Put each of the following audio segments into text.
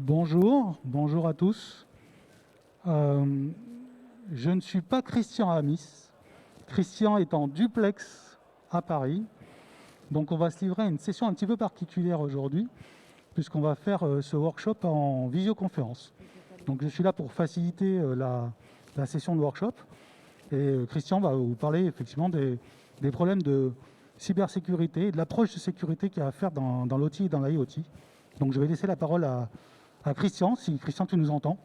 Bonjour à tous. Euh, je ne suis pas Christian Amis. Christian est en duplex à Paris. Donc on va se livrer à une session un petit peu particulière aujourd'hui, puisqu'on va faire ce workshop en visioconférence. Donc je suis là pour faciliter la session de workshop. Et Christian va vous parler effectivement des problèmes de cybersécurité et de l'approche de sécurité qu'il y a à faire dans l'OT et dans l'IoT. Donc je vais laisser la parole à Christian, si Christian tu nous entends.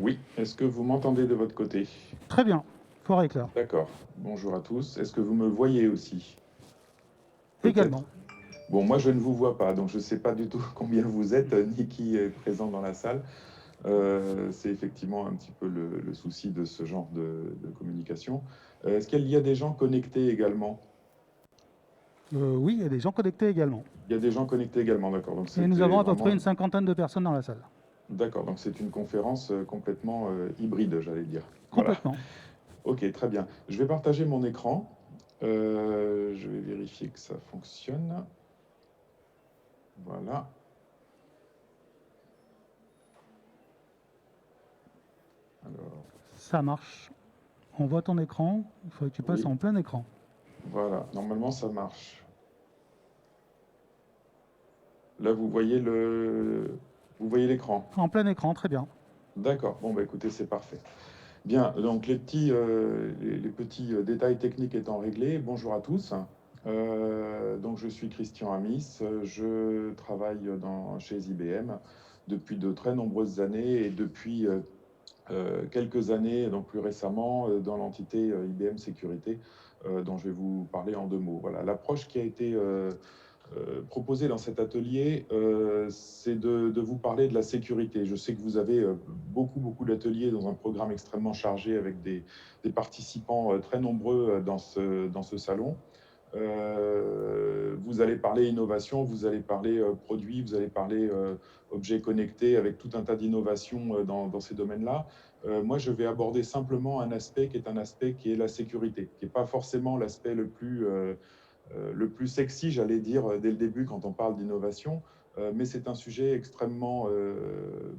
Oui, est-ce que vous m'entendez de votre côté? Très bien, fort et clair. D'accord. Bonjour à tous. Est-ce que vous me voyez aussi? Peut-être. Également. Bon, moi je ne vous vois pas, donc je ne sais pas du tout combien vous êtes, ni qui est présent dans la salle. C'est effectivement un petit peu le souci de ce genre de communication. Est-ce qu'il y a des gens connectés également? Oui, il y a des gens connectés également. Il y a des gens connectés également, d'accord. Donc Et nous c'était avons à peu près vraiment... une cinquantaine de personnes dans la salle. D'accord, donc c'est une conférence complètement hybride, j'allais dire. Voilà. Complètement. Ok, très bien. Je vais partager mon écran. Je vais vérifier que ça fonctionne. Voilà. Alors, Ça marche. On voit ton écran. Il faudrait que tu passes oui, en plein écran. voilà. Normalement, ça marche. Là, vous voyez l'écran. En plein écran, très bien. D'accord. Bon, bah écoutez, c'est parfait. Bien. Donc, les petits détails techniques étant réglés, bonjour à tous. Donc, je suis Christian Amis. Je travaille chez IBM depuis de très nombreuses années et depuis quelques années, donc plus récemment, dans l'entité IBM Sécurité, dont je vais vous parler en deux mots. Voilà, l'approche qui a été proposée dans cet atelier, c'est de vous parler de la sécurité. Je sais que vous avez beaucoup d'ateliers dans un programme extrêmement chargé avec des participants très nombreux dans ce salon. Vous allez parler innovation, vous allez parler produits, vous allez parler objets connectés avec tout un tas d'innovations dans ces domaines-là. Moi, je vais aborder simplement un aspect qui est la sécurité, qui n'est pas forcément l'aspect le plus sexy, j'allais dire, dès le début quand on parle d'innovation, mais c'est un sujet extrêmement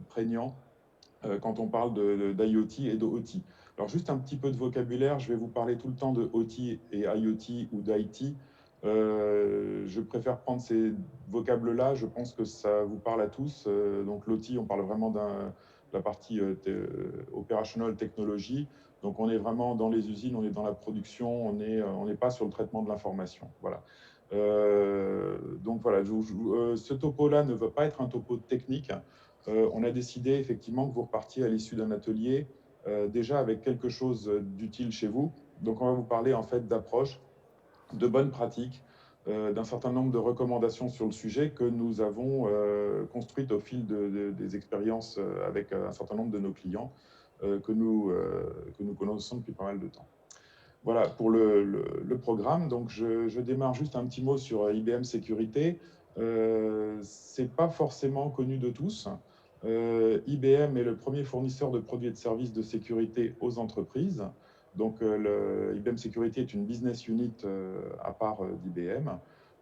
prégnant quand on parle d'IoT et de OT. Alors juste un petit peu de vocabulaire, je vais vous parler tout le temps de OT et IoT ou d'IT. Je préfère prendre ces vocables-là, je pense que ça vous parle à tous. Donc l'OT, on parle vraiment de la partie operational technology. Donc on est vraiment dans les usines, on est dans la production, on n'est pas sur le traitement de l'information. Voilà. Donc voilà, ce topo-là ne veut pas être un topo technique. On a décidé effectivement que vous repartiez à l'issue d'un atelier déjà avec quelque chose d'utile chez vous. Donc on va vous parler en fait d'approches, de bonnes pratiques, d'un certain nombre de recommandations sur le sujet que nous avons construites au fil des expériences avec un certain nombre de nos clients que nous connaissons depuis pas mal de temps. Voilà pour le programme. Donc je démarre juste un petit mot sur IBM Sécurité. C'est pas forcément connu de tous. IBM est le premier fournisseur de produits et de services de sécurité aux entreprises. Donc IBM Sécurité est une business unit à part d'IBM.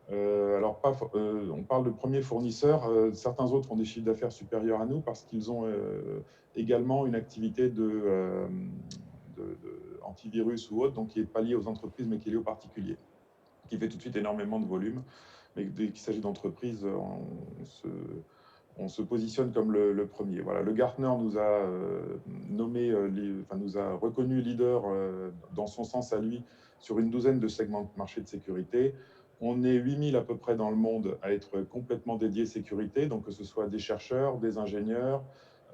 Alors, on parle de premier fournisseur. Certains autres ont des chiffres d'affaires supérieurs à nous parce qu'ils ont également une activité antivirus ou autre, donc qui n'est pas lié aux entreprises, mais qui est lié aux particuliers, qui fait tout de suite énormément de volume. Mais dès qu'il s'agit d'entreprises, on se positionne comme le premier. Voilà. Le Gartner nous a nous a reconnu leader dans son sens à lui sur une douzaine de segments de marché de sécurité. On est 8000 à peu près dans le monde à être complètement dédiés sécurité, donc que ce soit des chercheurs, des ingénieurs,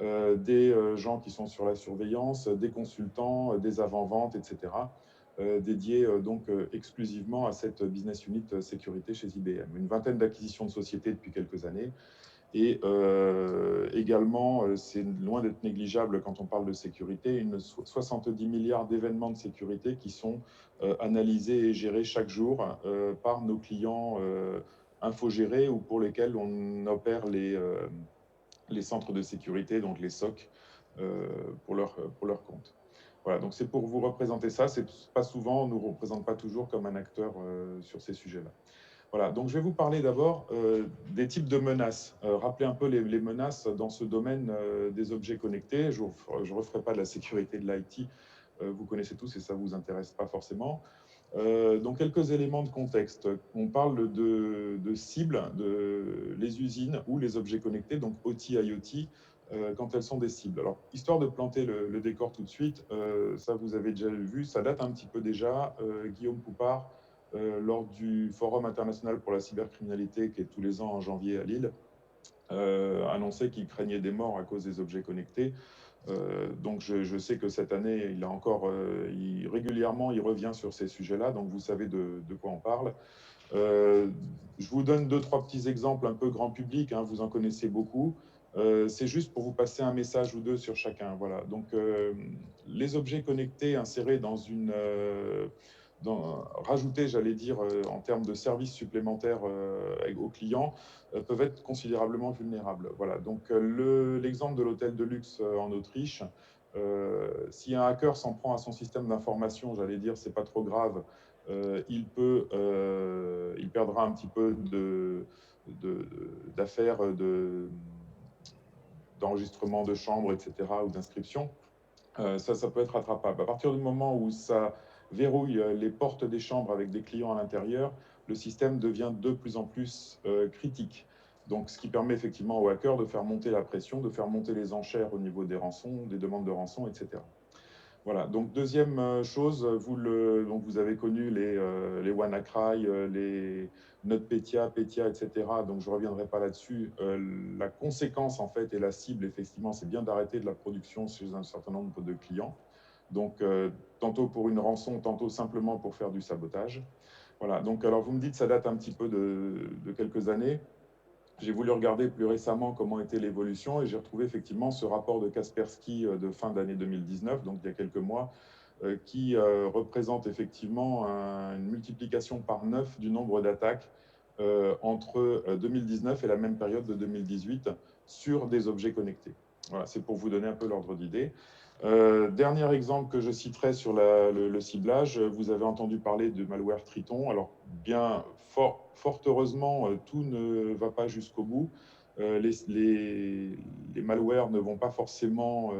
des gens qui sont sur la surveillance, des consultants, des avant-ventes, etc. Dédiés donc exclusivement à cette business unit sécurité chez IBM. Une vingtaine d'acquisitions de sociétés depuis quelques années. Et également, c'est loin d'être négligeable quand on parle de sécurité, 70 milliards d'événements de sécurité qui sont analysés et gérés chaque jour par nos clients infogérés ou pour lesquels on opère les centres de sécurité, donc les SOC, pour leur compte. Voilà, donc c'est pour vous représenter ça. C'est pas souvent, on ne nous représente pas toujours comme un acteur sur ces sujets-là. Voilà, donc je vais vous parler d'abord des types de menaces. Rappeler un peu les menaces dans ce domaine des objets connectés. Je ne referai pas de la sécurité de l'IT, vous connaissez tous et ça ne vous intéresse pas forcément. Donc quelques éléments de contexte. On parle de cibles, les usines ou les objets connectés, donc OT, IoT, quand elles sont des cibles. Alors, histoire de planter le décor tout de suite, ça vous avez déjà vu, ça date un petit peu déjà. Guillaume Poupard, lors du Forum international pour la cybercriminalité qui est tous les ans en janvier à Lille, annonçait qu'il craignait des morts à cause des objets connectés. Donc je sais que cette année, il a encore, régulièrement, il revient sur ces sujets-là, donc vous savez de quoi on parle. Je vous donne 2-3 petits exemples un peu grand public, hein, vous en connaissez beaucoup. C'est juste pour vous passer un message ou deux sur chacun. Voilà. Donc, les objets connectés insérés dans une, rajoutés, j'allais dire, en termes de services supplémentaires aux clients, peuvent être considérablement vulnérables. Voilà. Donc, l'exemple de l'hôtel de luxe en Autriche, si un hacker s'en prend à son système d'information, j'allais dire, c'est pas trop grave. Il perdra un petit peu d'affaires d'enregistrement de chambre, etc., ou d'inscription. Ça peut être rattrapable. À partir du moment où ça verrouille les portes des chambres avec des clients à l'intérieur, le système devient de plus en plus critique. Donc, ce qui permet effectivement aux hackers de faire monter la pression, de faire monter les enchères au niveau des rançons, des demandes de rançon, etc. Voilà, donc deuxième chose, donc vous avez connu les WannaCry, les NotPetya, Petya, etc. Donc je ne reviendrai pas là-dessus. La conséquence en fait et la cible, effectivement, c'est bien d'arrêter de la production chez un certain nombre de clients. Donc tantôt pour une rançon, tantôt simplement pour faire du sabotage. Voilà, donc alors vous me dites ça date un petit peu de quelques années. J'ai voulu regarder plus récemment comment était l'évolution et j'ai retrouvé effectivement ce rapport de Kaspersky de fin d'année 2019, donc il y a quelques mois, qui représente effectivement une multiplication par 9 du nombre d'attaques entre 2019 et la même période de 2018 sur des objets connectés. Voilà, c'est pour vous donner un peu l'ordre d'idée. Dernier exemple que je citerai sur le ciblage, vous avez entendu parler de malware Triton. Alors, bien fort heureusement, tout ne va pas jusqu'au bout. Les malwares ne vont pas forcément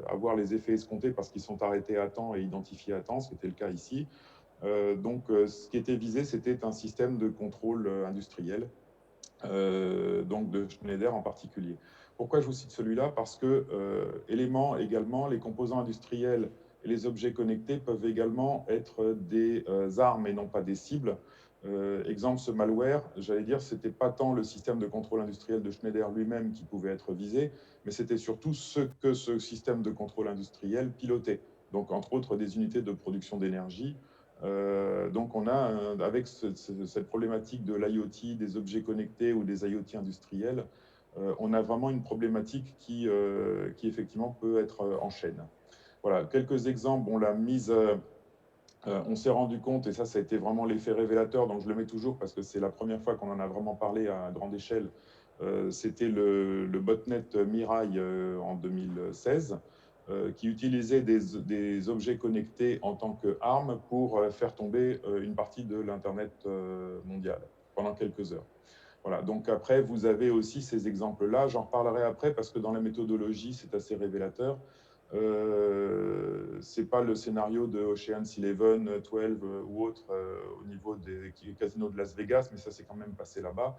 avoir les effets escomptés parce qu'ils sont arrêtés à temps et identifiés à temps, ce qui était le cas ici. Donc, ce qui était visé, c'était un système de contrôle industriel, donc de Schneider en particulier. Pourquoi je vous cite celui-là? Parce que, élément également, les composants industriels et les objets connectés peuvent également être des armes et non pas des cibles. Exemple, ce malware, j'allais dire, ce n'était pas tant le système de contrôle industriel de Schneider lui-même qui pouvait être visé, mais c'était surtout ce que ce système de contrôle industriel pilotait. Donc, entre autres, des unités de production d'énergie. Donc, on a, avec cette problématique de l'IoT, des objets connectés ou des IoT industriels, on a vraiment une problématique qui effectivement peut être en chaîne. Voilà, quelques exemples. On l'a mise, on s'est rendu compte, et ça a été vraiment l'effet révélateur, donc je le mets toujours parce que c'est la première fois qu'on en a vraiment parlé à grande échelle. C'était le botnet Mirai en 2016, qui utilisait des objets connectés en tant qu'arme pour faire tomber une partie de l'Internet mondial pendant quelques heures. Voilà, donc après, vous avez aussi ces exemples-là. J'en reparlerai après parce que dans la méthodologie, c'est assez révélateur. Ce n'est pas le scénario de Ocean's 11, 12 ou autre au niveau des casinos de Las Vegas, mais ça s'est quand même passé là-bas.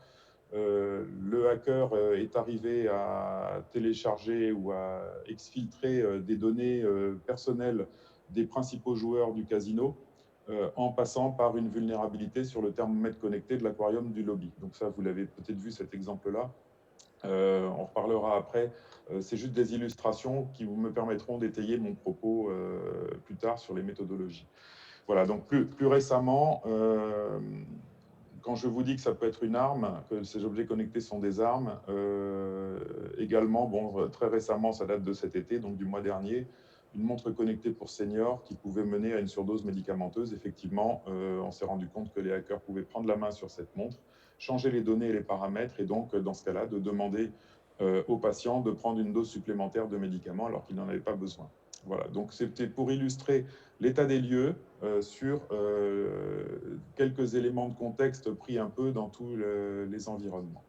Le hacker est arrivé à télécharger ou à exfiltrer des données personnelles des principaux joueurs du casino en passant par une vulnérabilité sur le thermomètre connecté de l'aquarium du lobby. Donc ça, vous l'avez peut-être vu cet exemple-là. On reparlera après. C'est juste des illustrations qui me permettront d'étayer mon propos plus tard sur les méthodologies. Voilà, donc plus récemment, quand je vous dis que ça peut être une arme, que ces objets connectés sont des armes, également, bon, très récemment, ça date de cet été, donc du mois dernier, une montre connectée pour seniors qui pouvait mener à une surdose médicamenteuse. Effectivement, on s'est rendu compte que les hackers pouvaient prendre la main sur cette montre, changer les données et les paramètres, et donc, dans ce cas-là, de demander aux patients de prendre une dose supplémentaire de médicaments alors qu'ils n'en avaient pas besoin. Voilà, donc c'était pour illustrer l'état des lieux sur quelques éléments de contexte pris un peu dans tous les environnements.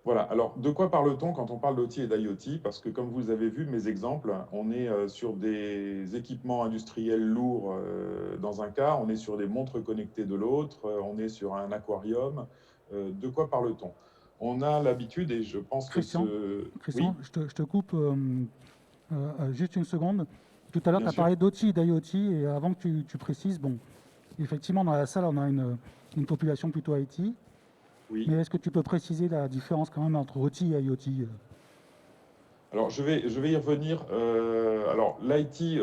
Voilà, alors de quoi parle-t-on quand on parle d'OT et d'IoT? Parce que comme vous avez vu, mes exemples, on est sur des équipements industriels lourds dans un cas, on est sur des montres connectées de l'autre, on est sur un aquarium. De quoi parle-t-on? On a l'habitude, et je pense que Christian, ce... Christian, Oui, je te coupe juste une seconde. Tout à l'heure, bien tu as sûr. parlé d'OT et d'IoT, et avant que tu précises, bon, effectivement, dans la salle, on a une population plutôt IT, Oui. mais est-ce que tu peux préciser la différence quand même entre OT et IoT? Alors, je vais y revenir. Alors, l'IT,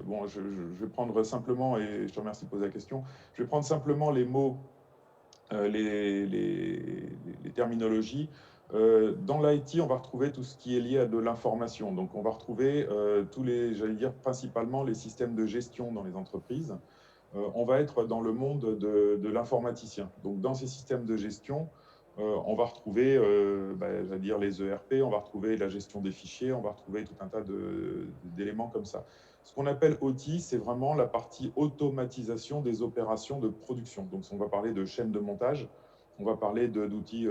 bon, je vais prendre simplement, et je te remercie de poser la question, je vais prendre simplement les mots, les terminologies. Dans l'IT, on va retrouver tout ce qui est lié à de l'information. Donc, on va retrouver tous les, j'allais dire, principalement les systèmes de gestion dans les entreprises. On va être dans le monde de l'informaticien. Donc, dans ces systèmes de gestion, on va retrouver, j'allais dire, les ERP, on va retrouver la gestion des fichiers, on va retrouver tout un tas d'éléments comme ça. Ce qu'on appelle OT, c'est vraiment la partie automatisation des opérations de production. Donc, on va parler de chaîne de montage, on va parler d'outils,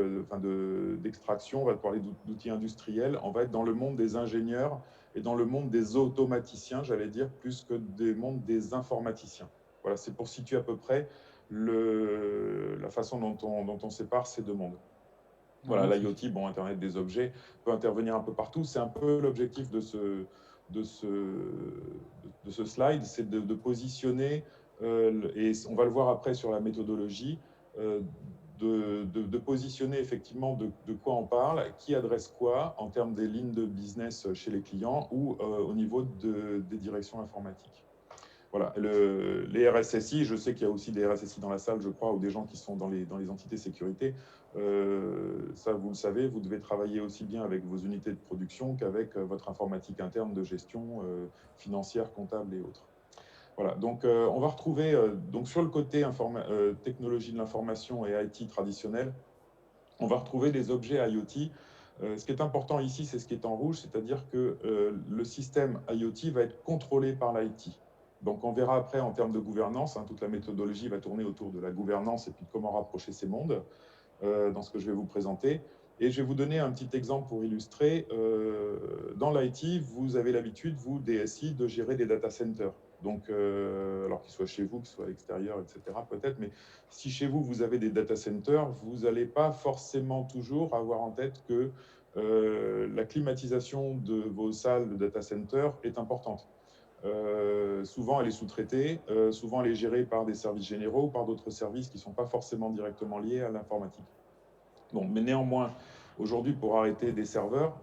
d'extraction, on va parler d'outils industriels, on va être dans le monde des ingénieurs et dans le monde des automaticiens, j'allais dire, plus que des mondes des informaticiens. Voilà, c'est pour situer à peu près la façon dont on sépare ces deux mondes. Ah, Voilà, merci. l'IoT, bon, Internet des objets, peut intervenir un peu partout. C'est un peu l'objectif de ce, de ce slide, c'est de positionner, et on va le voir après sur la méthodologie, euh, de positionner effectivement de quoi on parle, qui adresse quoi en termes des lignes de business chez les clients ou au niveau des directions informatiques. Voilà, les RSSI, je sais qu'il y a aussi des RSSI dans la salle, je crois, ou des gens qui sont dans les entités sécurité. Ça, vous le savez, vous devez travailler aussi bien avec vos unités de production qu'avec votre informatique interne de gestion financière, comptable et autres. Voilà, donc on va retrouver, donc sur le côté technologie de l'information et IT traditionnel, on va retrouver des objets IoT. Ce qui est important ici, c'est ce qui est en rouge, c'est-à-dire que le système IoT va être contrôlé par l'IT. Donc on verra après en termes de gouvernance, hein, toute la méthodologie va tourner autour de la gouvernance et puis de comment rapprocher ces mondes dans ce que je vais vous présenter. Et je vais vous donner un petit exemple pour illustrer. Dans l'IT, vous avez l'habitude, vous, DSI, de gérer des data centers. Donc, alors qu'ils soient chez vous, qu'ils soient à l'extérieur, etc., peut-être, mais si chez vous, vous avez des data centers, vous n'allez pas forcément toujours avoir en tête que la climatisation de vos salles de data center est importante. Souvent, elle est sous-traitée, souvent, elle est gérée par des services généraux ou par d'autres services qui ne sont pas forcément directement liés à l'informatique. Bon, mais néanmoins, aujourd'hui, pour arrêter des serveurs,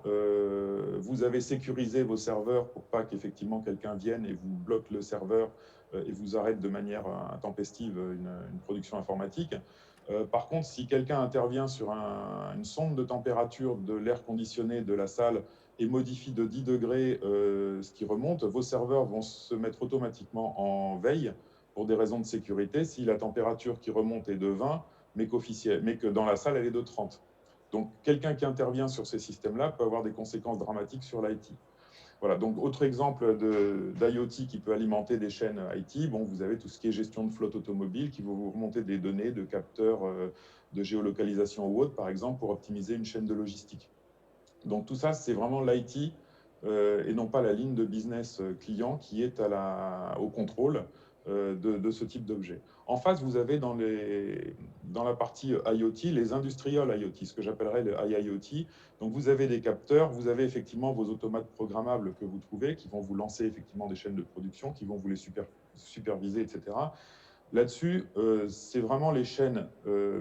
vous avez sécurisé vos serveurs pour pas qu'effectivement quelqu'un vienne et vous bloque le serveur et vous arrête de manière intempestive une production informatique. Par contre, si quelqu'un intervient sur une sonde de température de l'air conditionné de la salle et modifie de 10 degrés ce qui remonte, vos serveurs vont se mettre automatiquement en veille pour des raisons de sécurité. Si la température qui remonte est de 20, mais que dans la salle, elle est de 30. Donc, quelqu'un qui intervient sur ces systèmes-là peut avoir des conséquences dramatiques sur l'IT. Voilà, donc autre exemple d'IoT qui peut alimenter des chaînes IT, bon, vous avez tout ce qui est gestion de flotte automobile qui va vous remonter des données de capteurs de géolocalisation ou autre, par exemple, pour optimiser une chaîne de logistique. Donc tout ça, c'est vraiment l'IT et non pas la ligne de business client qui est au contrôle de ce type d'objet. En face, vous avez dans la partie IoT, les industrial IoT, ce que j'appellerais le IIoT. Donc vous avez des capteurs, vous avez effectivement vos automates programmables que vous trouvez, qui vont vous lancer effectivement des chaînes de production, qui vont vous les superviser, etc. Là-dessus, c'est vraiment les chaînes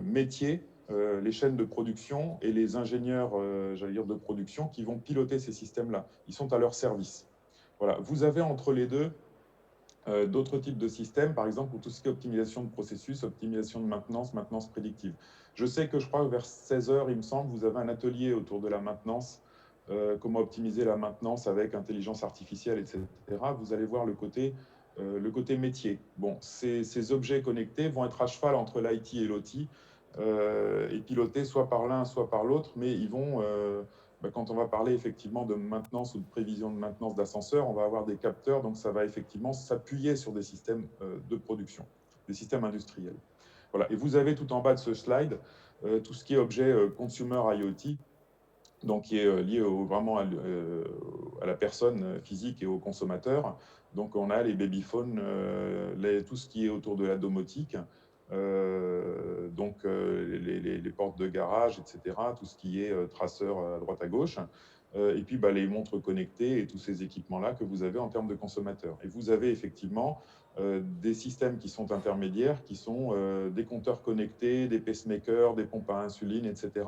métiers, les chaînes de production et les ingénieurs, j'allais dire, de production qui vont piloter ces systèmes-là. Ils sont à leur service. Voilà. Vous avez entre les deux d'autres types de systèmes, par exemple pour tout ce qui est optimisation de processus, optimisation de maintenance, maintenance prédictive. Je sais que je crois que vers 16 heures, il me semble, vous avez un atelier autour de la maintenance, comment optimiser la maintenance avec intelligence artificielle, etc. Vous allez voir le côté métier. Bon, ces objets connectés vont être à cheval entre l'IT et l'OT et pilotés soit par l'un, soit par l'autre, mais ils vont Quand on va parler effectivement de maintenance ou de prévision de maintenance d'ascenseurs, on va avoir des capteurs, donc ça va effectivement s'appuyer sur des systèmes de production, des systèmes industriels. Voilà. Et vous avez tout en bas de ce slide tout ce qui est objet consumer IoT, donc qui est lié vraiment à la personne physique et au consommateur. Donc on a les babyphones, tout ce qui est autour de la domotique, donc les portes de garage, etc., tout ce qui est traceur à droite à gauche, et puis les montres connectées et tous ces équipements-là que vous avez en termes de consommateurs. Et vous avez effectivement des systèmes qui sont intermédiaires, qui sont des compteurs connectés, des pacemakers, des pompes à insuline, etc.,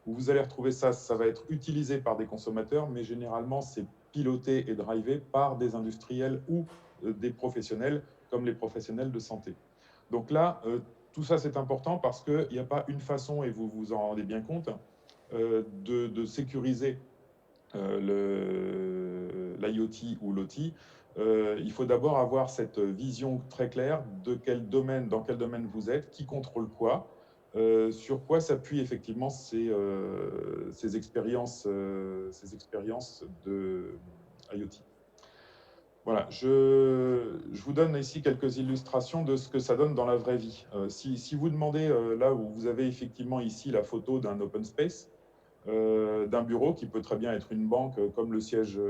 où vous allez retrouver ça, ça va être utilisé par des consommateurs, mais généralement c'est piloté et drivé par des industriels ou des professionnels, comme les professionnels de santé. Donc là, tout ça c'est important parce qu'il n'y a pas une façon, et vous vous en rendez bien compte, de sécuriser l'IoT ou l'OT. Il faut d'abord avoir cette vision très claire de dans quel domaine vous êtes, qui contrôle quoi, sur quoi s'appuient effectivement ces expériences de IoT. Voilà, je vous donne ici quelques illustrations de ce que ça donne dans la vraie vie. Si vous demandez, là où vous avez effectivement ici la photo d'un open space, d'un bureau qui peut très bien être une banque comme le siège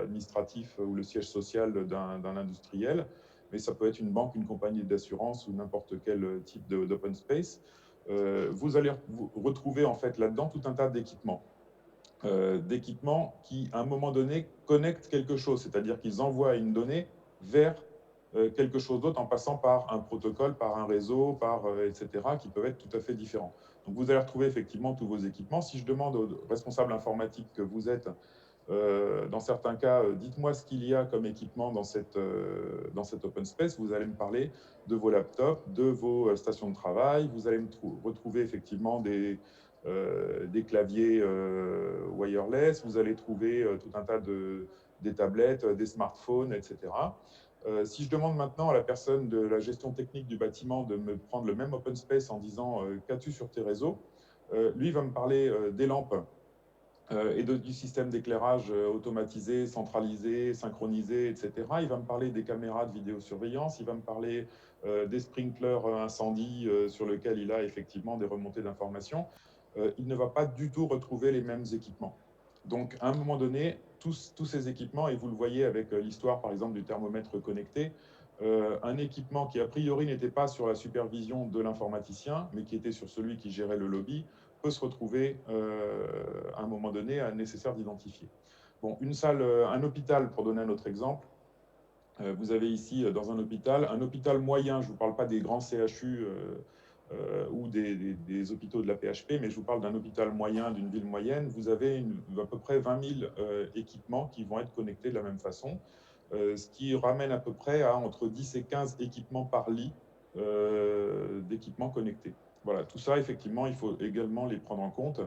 administratif ou le siège social d'un industriel, mais ça peut être une banque, une compagnie d'assurance ou n'importe quel type d'open space. Vous allez retrouver en fait là-dedans tout un tas d'équipements. Qui, à un moment donné, connectent quelque chose, c'est-à-dire qu'ils envoient une donnée vers quelque chose d'autre en passant par un protocole, par un réseau, etc., qui peuvent être tout à fait différents. Donc vous allez retrouver effectivement tous vos équipements. Si je demande au responsable informatique que vous êtes, dans certains cas, dites-moi ce qu'il y a comme équipement dans cet open space, vous allez me parler de vos laptops, de vos stations de travail, vous allez me retrouver effectivement des claviers wireless, vous allez trouver tout un tas des tablettes, des smartphones, etc. Si je demande maintenant à la personne de la gestion technique du bâtiment de me prendre le même open space en disant qu'as-tu sur tes réseaux, lui va me parler des lampes et du système d'éclairage automatisé, centralisé, synchronisé, etc. Il va me parler des caméras de vidéosurveillance, il va me parler des sprinklers incendie sur lesquels il a effectivement des remontées d'informations. Il ne va pas du tout retrouver les mêmes équipements. Donc, à un moment donné, tous ces équipements, et vous le voyez avec l'histoire, par exemple, du thermomètre connecté, un équipement qui, a priori, n'était pas sur la supervision de l'informaticien, mais qui était sur celui qui gérait le lobby, peut se retrouver à un moment donné nécessaire d'identifier. Bon, une salle, un hôpital, pour donner un autre exemple, vous avez ici dans un hôpital moyen, je ne vous parle pas des grands CHU ou des hôpitaux de la PHP, mais je vous parle d'un hôpital moyen, d'une ville moyenne, vous avez à peu près 20 000 équipements qui vont être connectés de la même façon, ce qui ramène à peu près à entre 10 et 15 équipements par lit d'équipements connectés. Voilà, tout ça, effectivement, il faut également les prendre en compte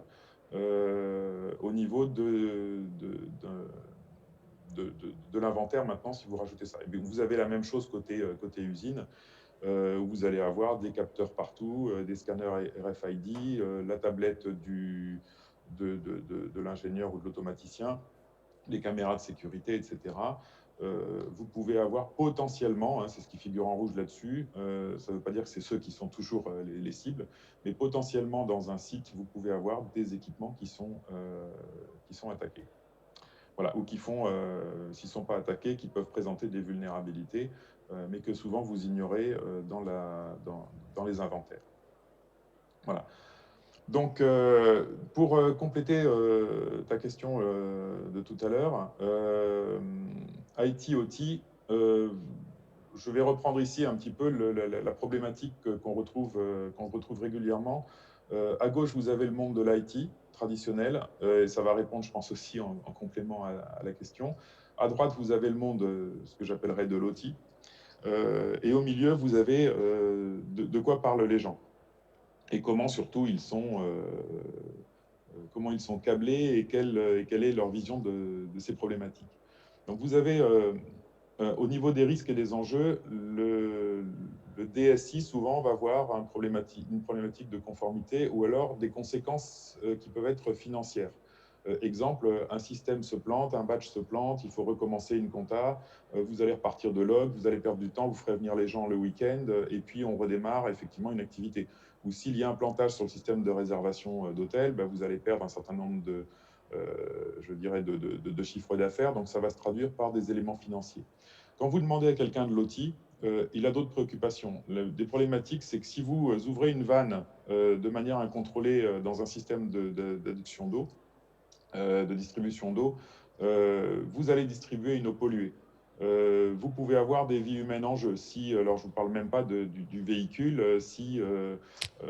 au niveau de l'inventaire maintenant si vous rajoutez ça. Et vous avez la même chose côté usine, où vous allez avoir des capteurs partout, des scanners RFID, la tablette de l'ingénieur ou de l'automaticien, les caméras de sécurité, etc. Vous pouvez avoir potentiellement, hein, c'est ce qui figure en rouge là-dessus, ça ne veut pas dire que c'est ceux qui sont toujours les cibles, mais potentiellement dans un site, vous pouvez avoir des équipements qui sont attaqués. Voilà, ou qui font, s'ils ne sont pas attaqués, qui peuvent présenter des vulnérabilités, mais que souvent vous ignorez dans les inventaires. Voilà. Donc, pour compléter ta question de tout à l'heure, IT-OT, je vais reprendre ici un petit peu la problématique qu'on retrouve régulièrement. À gauche, vous avez le monde de l'IT traditionnel, et ça va répondre, je pense, aussi en complément à la question. À droite, vous avez le monde, ce que j'appellerais de l'OT. Et au milieu, vous avez de quoi parlent les gens et comment surtout comment ils sont câblés et quelle est leur vision de ces problématiques. Donc vous avez au niveau des risques et des enjeux, le DSI souvent va avoir une problématique de conformité ou alors des conséquences qui peuvent être financières. Exemple, un système se plante, un batch se plante, il faut recommencer une compta, vous allez repartir de log, vous allez perdre du temps, vous ferez venir les gens le week-end, et puis on redémarre effectivement une activité. Ou s'il y a un plantage sur le système de réservation d'hôtel, vous allez perdre un certain nombre je dirais, de chiffres d'affaires, donc ça va se traduire par des éléments financiers. Quand vous demandez à quelqu'un de l'OT, il a d'autres préoccupations. Des problématiques, c'est que si vous ouvrez une vanne de manière incontrôlée dans un système d'adduction d'eau, de distribution d'eau, vous allez distribuer une eau polluée. Vous pouvez avoir des vies humaines en jeu. Si, alors je ne vous parle même pas du véhicule, si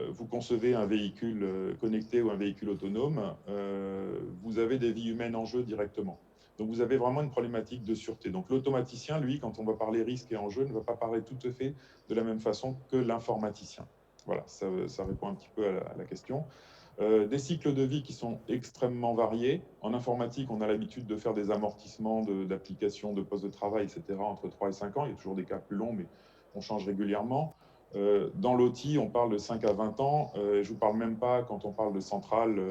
vous concevez un véhicule connecté ou un véhicule autonome, vous avez des vies humaines en jeu directement. Donc vous avez vraiment une problématique de sûreté. Donc l'automaticien, lui, quand on va parler risque et enjeu, ne va pas parler tout à fait de la même façon que l'informaticien. Voilà, ça répond un petit peu à la question. Des cycles de vie qui sont extrêmement variés. En informatique, on a l'habitude de faire des amortissements d'applications, de postes de travail, etc. entre 3 et 5 ans. Il y a toujours des cas plus longs, mais on change régulièrement. Dans l'OT, on parle de 5 à 20 ans. Je ne vous parle même pas, quand on parle de centrale,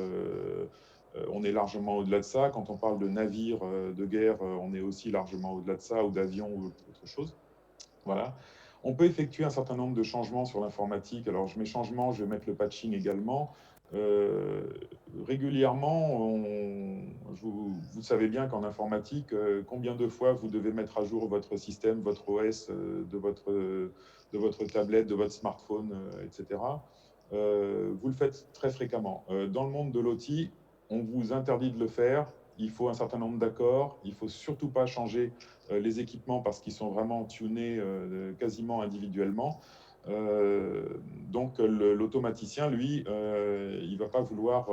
on est largement au-delà de ça. Quand on parle de navires de guerre, on est aussi largement au-delà de ça, ou d'avions ou autre chose. Voilà. On peut effectuer un certain nombre de changements sur l'informatique. Alors, je mets changement, je vais mettre le patching également. Euh, Régulièrement, vous savez bien qu'en informatique, combien de fois vous devez mettre à jour votre système, votre OS, de votre tablette, de votre smartphone, etc. Vous le faites très fréquemment. Dans le monde de l'OT, on vous interdit de le faire. Il faut un certain nombre d'accords. Il ne faut surtout pas changer les équipements parce qu'ils sont vraiment tunés quasiment individuellement. Donc l'automaticien, lui, il va pas vouloir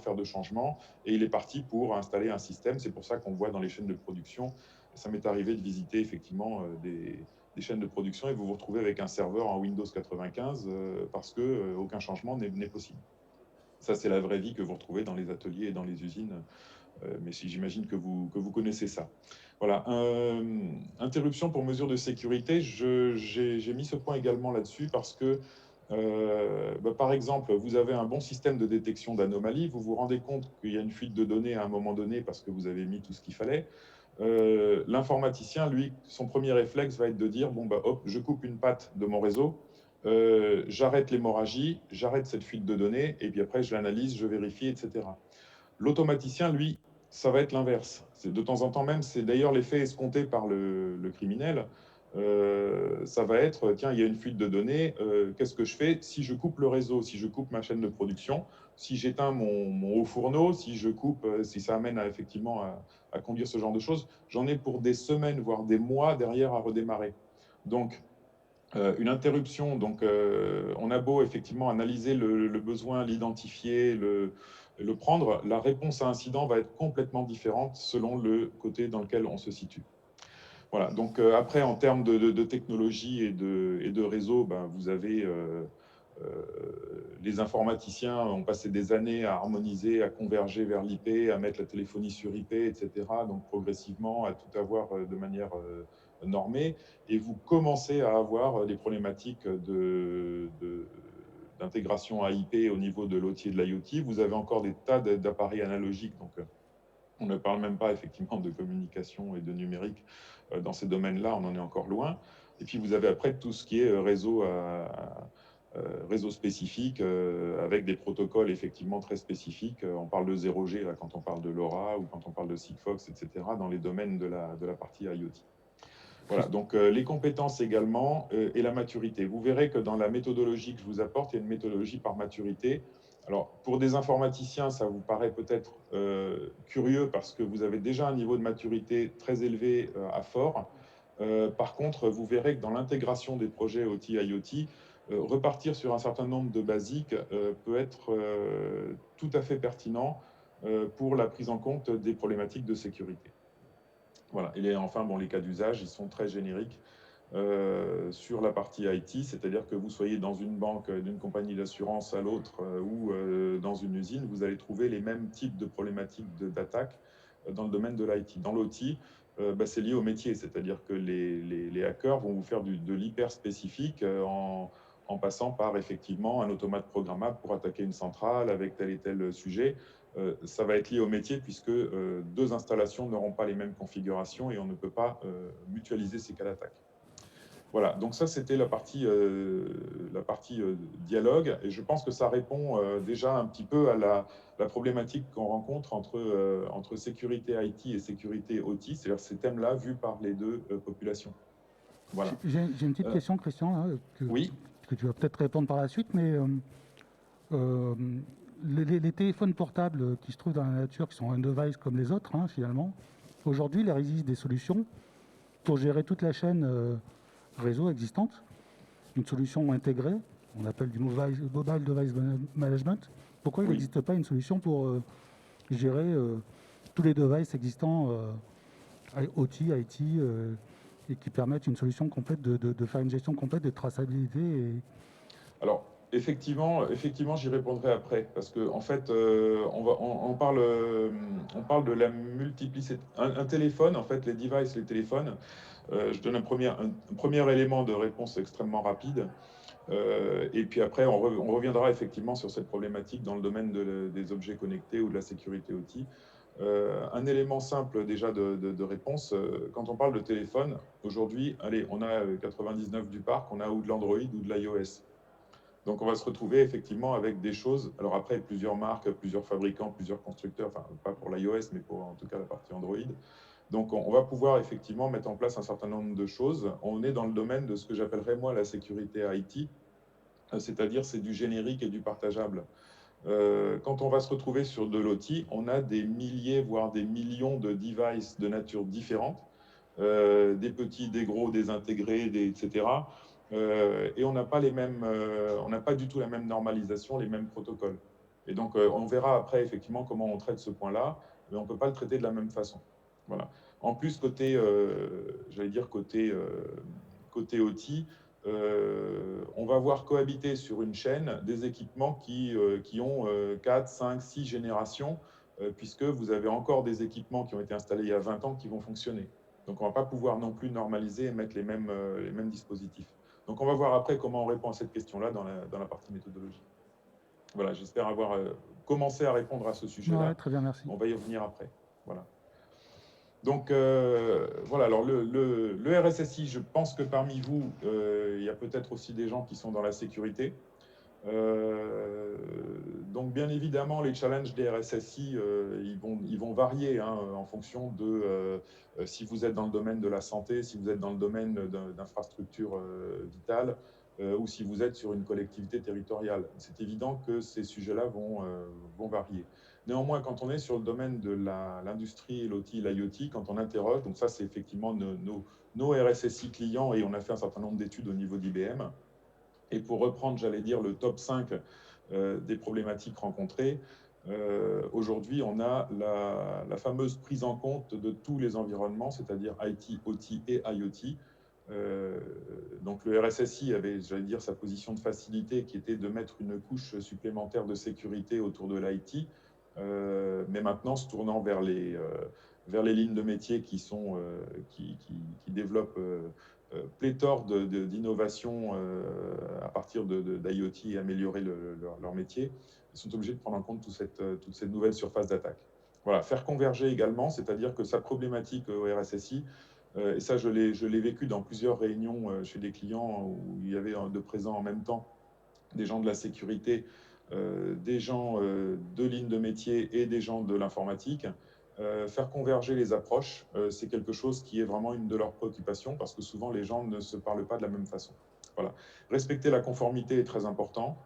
faire de changement et il est parti pour installer un système. C'est pour ça qu'on voit dans les chaînes de production, ça m'est arrivé de visiter effectivement des chaînes de production et vous vous retrouvez avec un serveur en Windows 95 parce que aucun changement n'est possible. Ça, c'est la vraie vie que vous retrouvez dans les ateliers et dans les usines. Mais j'imagine que vous connaissez ça. Voilà. Interruption pour mesure de sécurité, j'ai mis ce point également là-dessus parce que, par exemple, vous avez un bon système de détection d'anomalies, vous vous rendez compte qu'il y a une fuite de données à un moment donné parce que vous avez mis tout ce qu'il fallait. L'informaticien, lui, son premier réflexe va être de dire, bon, hop, je coupe une patte de mon réseau, j'arrête l'hémorragie, j'arrête cette fuite de données, et puis après, je l'analyse, je vérifie, etc. L'automaticien, lui, ça va être l'inverse. De temps en temps même, c'est d'ailleurs l'effet escompté par le criminel. Ça va être, tiens, il y a une fuite de données, qu'est-ce que je fais si je coupe le réseau, si je coupe ma chaîne de production, si j'éteins mon haut fourneau, si je coupe, si ça amène effectivement à conduire ce genre de choses, j'en ai pour des semaines, voire des mois derrière à redémarrer. Donc, une interruption, donc on a beau effectivement analyser le besoin, l'identifier, le prendre, la réponse à incident va être complètement différente selon le côté dans lequel on se situe. Voilà, donc après en termes de technologie et de réseau, vous avez les informaticiens ont passé des années à harmoniser, à converger vers l'IP, à mettre la téléphonie sur IP, etc. Donc progressivement à tout avoir de manière normée. Et vous commencez à avoir des problématiques d'intégration à IP au niveau de l'OT et de l'IoT. Vous avez encore des tas d'appareils analogiques, donc on ne parle même pas effectivement de communication et de numérique dans ces domaines-là, on en est encore loin. Et puis vous avez après tout ce qui est réseau spécifique avec des protocoles effectivement très spécifiques. On parle de 0G là, quand on parle de LoRa ou quand on parle de Sigfox, etc., dans les domaines de la partie IoT. Voilà, donc les compétences également et la maturité. Vous verrez que dans la méthodologie que je vous apporte, il y a une méthodologie par maturité. Alors, pour des informaticiens, ça vous paraît peut-être curieux parce que vous avez déjà un niveau de maturité très élevé à fort. Par contre, vous verrez que dans l'intégration des projets OT IoT, repartir sur un certain nombre de basiques peut être tout à fait pertinent pour la prise en compte des problématiques de sécurité. Voilà. Et enfin, bon, les cas d'usage, ils sont très génériques sur la partie IT, c'est-à-dire que vous soyez dans une banque, d'une compagnie d'assurance à l'autre ou dans une usine, vous allez trouver les mêmes types de problématiques d'attaque dans le domaine de l'IT. Dans l'OT, c'est lié au métier, c'est-à-dire que les hackers vont vous faire de l'hyper spécifique en passant par effectivement un automate programmable pour attaquer une centrale avec tel et tel sujet. Ça va être lié au métier puisque deux installations n'auront pas les mêmes configurations et on ne peut pas mutualiser ces cas d'attaque. Voilà, donc ça c'était la partie dialogue et je pense que ça répond déjà un petit peu à la problématique qu'on rencontre entre sécurité IT et sécurité OT, c'est-à-dire ces thèmes-là vus par les deux populations. Voilà. J'ai une petite question, Christian, hein, Oui. que tu vas peut-être répondre par la suite, mais euh, les téléphones portables qui se trouvent dans la nature, qui sont un device comme les autres, hein, finalement, aujourd'hui, il existe des solutions pour gérer toute la chaîne réseau existante, une solution intégrée, on appelle du mobile device management. Pourquoi il n'existe pas une solution pour gérer tous les devices existants OT, IT, et qui permettent une solution complète de faire une gestion complète de traçabilité Alors, effectivement, j'y répondrai après, parce que en fait, on parle de la multiplicité. Un téléphone, en fait, les devices, les téléphones, je donne un premier élément de réponse extrêmement rapide. Et puis après, on reviendra effectivement sur cette problématique dans le domaine des objets connectés ou de la sécurité OT. Un élément simple déjà de réponse, quand on parle de téléphone, aujourd'hui, allez, on a 99 du parc, on a ou de l'Android ou de l'iOS. Donc on va se retrouver effectivement avec des choses, alors après plusieurs marques, plusieurs fabricants, plusieurs constructeurs, enfin pas pour l'iOS, mais pour en tout cas la partie Android. Donc on va pouvoir effectivement mettre en place un certain nombre de choses. On est dans le domaine de ce que j'appellerais moi la sécurité IT, c'est-à-dire c'est du générique et du partageable. Quand on va se retrouver sur de l'OT, on a des milliers, voire des millions de devices de nature différente, des petits, des gros, des intégrés, etc. Et on n'a pas on n'a pas du tout la même normalisation, les mêmes protocoles. Et donc, on verra après effectivement comment on traite ce point-là, mais on ne peut pas le traiter de la même façon. Voilà. En plus, j'allais dire côté OT, on va voir cohabiter sur une chaîne des équipements qui ont 4, 5, 6 générations, puisque vous avez encore des équipements qui ont été installés il y a 20 ans qui vont fonctionner. Donc on ne va pas pouvoir non plus normaliser et mettre les mêmes dispositifs. Donc on va voir après comment on répond à cette question-là dans la partie méthodologie. Voilà, j'espère avoir commencé à répondre à ce sujet-là. très bien, merci. On va y revenir après. Voilà. Donc voilà, alors le RSSI, je pense que parmi vous, il y a peut-être aussi des gens qui sont dans la sécurité. Donc bien évidemment, les challenges des RSSI, ils vont varier hein, en fonction de si vous êtes dans le domaine de la santé, si vous êtes dans le domaine d'infrastructures vitales, ou si vous êtes sur une collectivité territoriale. C'est évident que ces sujets-là vont varier. Néanmoins, quand on est sur le domaine de l'industrie, l'OT, l'IoT, quand on interroge, donc ça c'est effectivement nos RSSI clients et on a fait un certain nombre d'études au niveau d'IBM. Et pour reprendre, j'allais dire, le top 5 des problématiques rencontrées, aujourd'hui, on a la fameuse prise en compte de tous les environnements, c'est-à-dire IT, OT et IoT. Donc le RSSI avait, j'allais dire, sa position de facilité qui était de mettre une couche supplémentaire de sécurité autour de l'IT, mais maintenant se tournant vers les lignes de métier qui développent pléthore d'innovations à partir d'IoT et améliorer leur métier, ils sont obligés de prendre en compte toute cette nouvelle surface d'attaque. Voilà, faire converger également, c'est-à-dire que sa problématique au RSSI, et ça je l'ai vécu dans plusieurs réunions chez des clients où il y avait de présents en même temps des gens de la sécurité, des gens de ligne de métier et des gens de l'informatique. Faire converger les approches, c'est quelque chose qui est vraiment une de leurs préoccupations parce que souvent les gens ne se parlent pas de la même façon. Voilà. Respecter la conformité est très important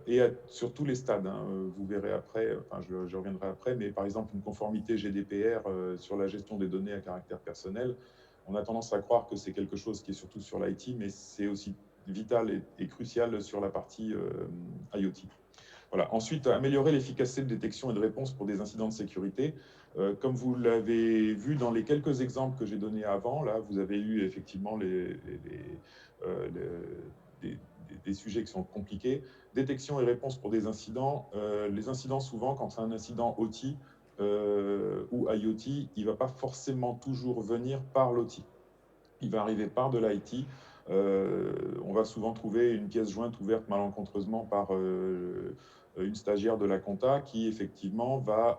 et sur tous les stades. Hein, vous verrez après, enfin je reviendrai après, mais par exemple une conformité GDPR sur la gestion des données à caractère personnel, on a tendance à croire que c'est quelque chose qui est surtout sur l'IT, mais c'est aussi vital et crucial sur la partie IoT. Voilà. Ensuite, améliorer l'efficacité de détection et de réponse pour des incidents de sécurité. Comme vous l'avez vu dans les quelques exemples que j'ai donnés avant, là, vous avez eu effectivement des sujets qui sont compliqués. Détection et réponse pour des incidents. Les incidents, souvent, quand c'est un incident OT ou IoT, il ne va pas forcément toujours venir par l'OT. Il va arriver par de l'IT. On va souvent trouver une pièce jointe ouverte malencontreusement par une stagiaire de la compta qui effectivement va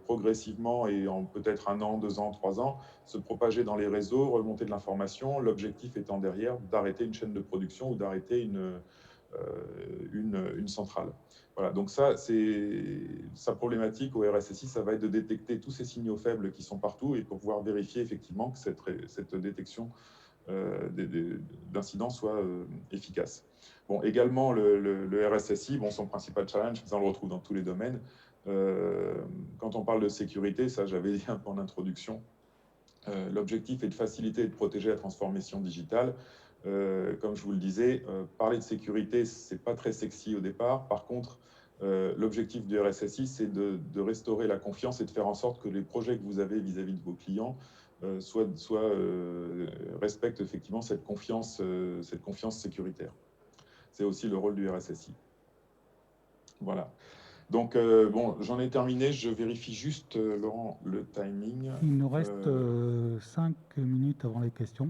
progressivement et en peut-être 1 an, 2 ans, 3 ans se propager dans les réseaux, remonter de l'information, l'objectif étant derrière d'arrêter une chaîne de production ou d'arrêter une centrale. Voilà, donc ça, c'est sa problématique au RSSI, ça va être de détecter tous ces signaux faibles qui sont partout et pour pouvoir vérifier effectivement que cette détection d'incidents soit efficace. Bon, également, le RSSI, bon, son principal challenge, ça on le retrouve dans tous les domaines. Quand on parle de sécurité, ça j'avais dit un peu en introduction, l'objectif est de faciliter et de protéger la transformation digitale. Comme je vous le disais, parler de sécurité, ce n'est pas très sexy au départ. Par contre, l'objectif du RSSI, c'est de restaurer la confiance et de faire en sorte que les projets que vous avez vis-à-vis de vos clients respectent effectivement cette confiance sécuritaire. C'est aussi le rôle du RSSI. Voilà. Donc, bon, j'en ai terminé. Je vérifie juste, Laurent, le timing. Il nous reste 5 minutes avant les questions.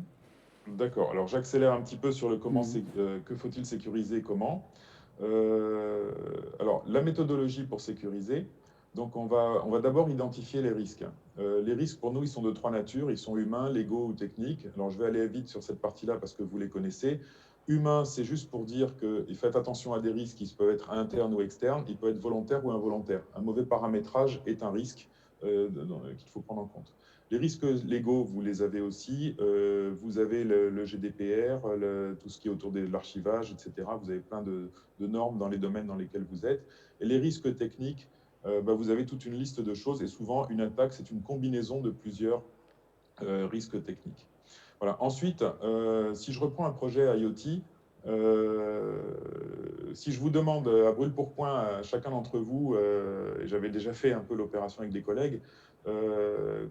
D'accord. Alors, j'accélère un petit peu sur le comment, que faut-il sécuriser, comment. Alors, la méthodologie pour sécuriser. Donc, on va d'abord identifier les risques. Les risques, pour nous, ils sont de 3 natures. Ils sont humains, légaux ou techniques. Alors, je vais aller vite sur cette partie-là parce que vous les connaissez. Humain, c'est juste pour dire que faites attention à des risques qui peuvent être internes ou externes. Ils peuvent être volontaires ou involontaires. Un mauvais paramétrage est un risque qu'il faut prendre en compte. Les risques légaux, vous les avez aussi. Vous avez le GDPR, tout ce qui est autour de l'archivage, etc. Vous avez plein de normes dans les domaines dans lesquels vous êtes. Et les risques techniques, vous avez toute une liste de choses. Et souvent, une attaque, c'est une combinaison de plusieurs risques techniques. Voilà. Ensuite, si je reprends un projet IoT, si je vous demande à brûle-pourpoint à chacun d'entre vous, et j'avais déjà fait un peu l'opération avec des collègues,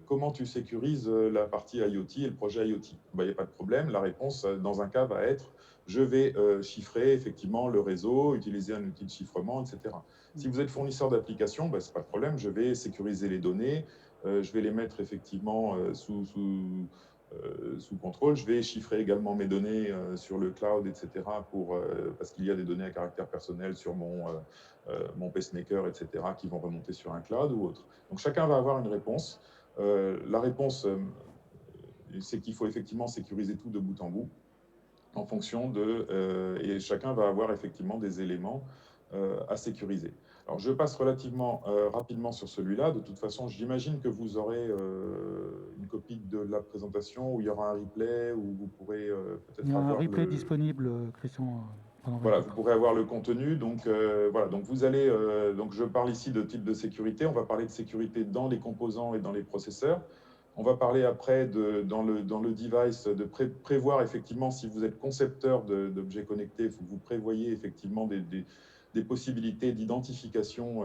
comment tu sécurises la partie IoT et le projet IoT? Il n'y a pas de problème. La réponse, dans un cas, va être je vais chiffrer effectivement le réseau, utiliser un outil de chiffrement, etc. Si vous êtes fournisseur d'applications, ce n'est pas de problème. Je vais sécuriser les données, je vais les mettre effectivement sous contrôle. Je vais chiffrer également mes données sur le cloud, etc. Parce qu'il y a des données à caractère personnel sur mon pacemaker, etc. qui vont remonter sur un cloud ou autre. Donc chacun va avoir une réponse. La réponse, c'est qu'il faut effectivement sécuriser tout de bout en bout en fonction et chacun va avoir effectivement des éléments à sécuriser. Alors, je passe relativement rapidement sur celui-là. De toute façon, j'imagine que vous aurez une copie de la présentation où il y aura un replay, où vous pourrez peut-être avoir... Il y a un replay disponible, Christian. Voilà, vous pourrez avoir le contenu. Donc, voilà, donc vous allez... donc, je parle ici de type de sécurité. On va parler de sécurité dans les composants et dans les processeurs. On va parler après, dans le device, de prévoir effectivement, si vous êtes concepteur d'objets connectés, vous prévoyez effectivement des possibilités d'identification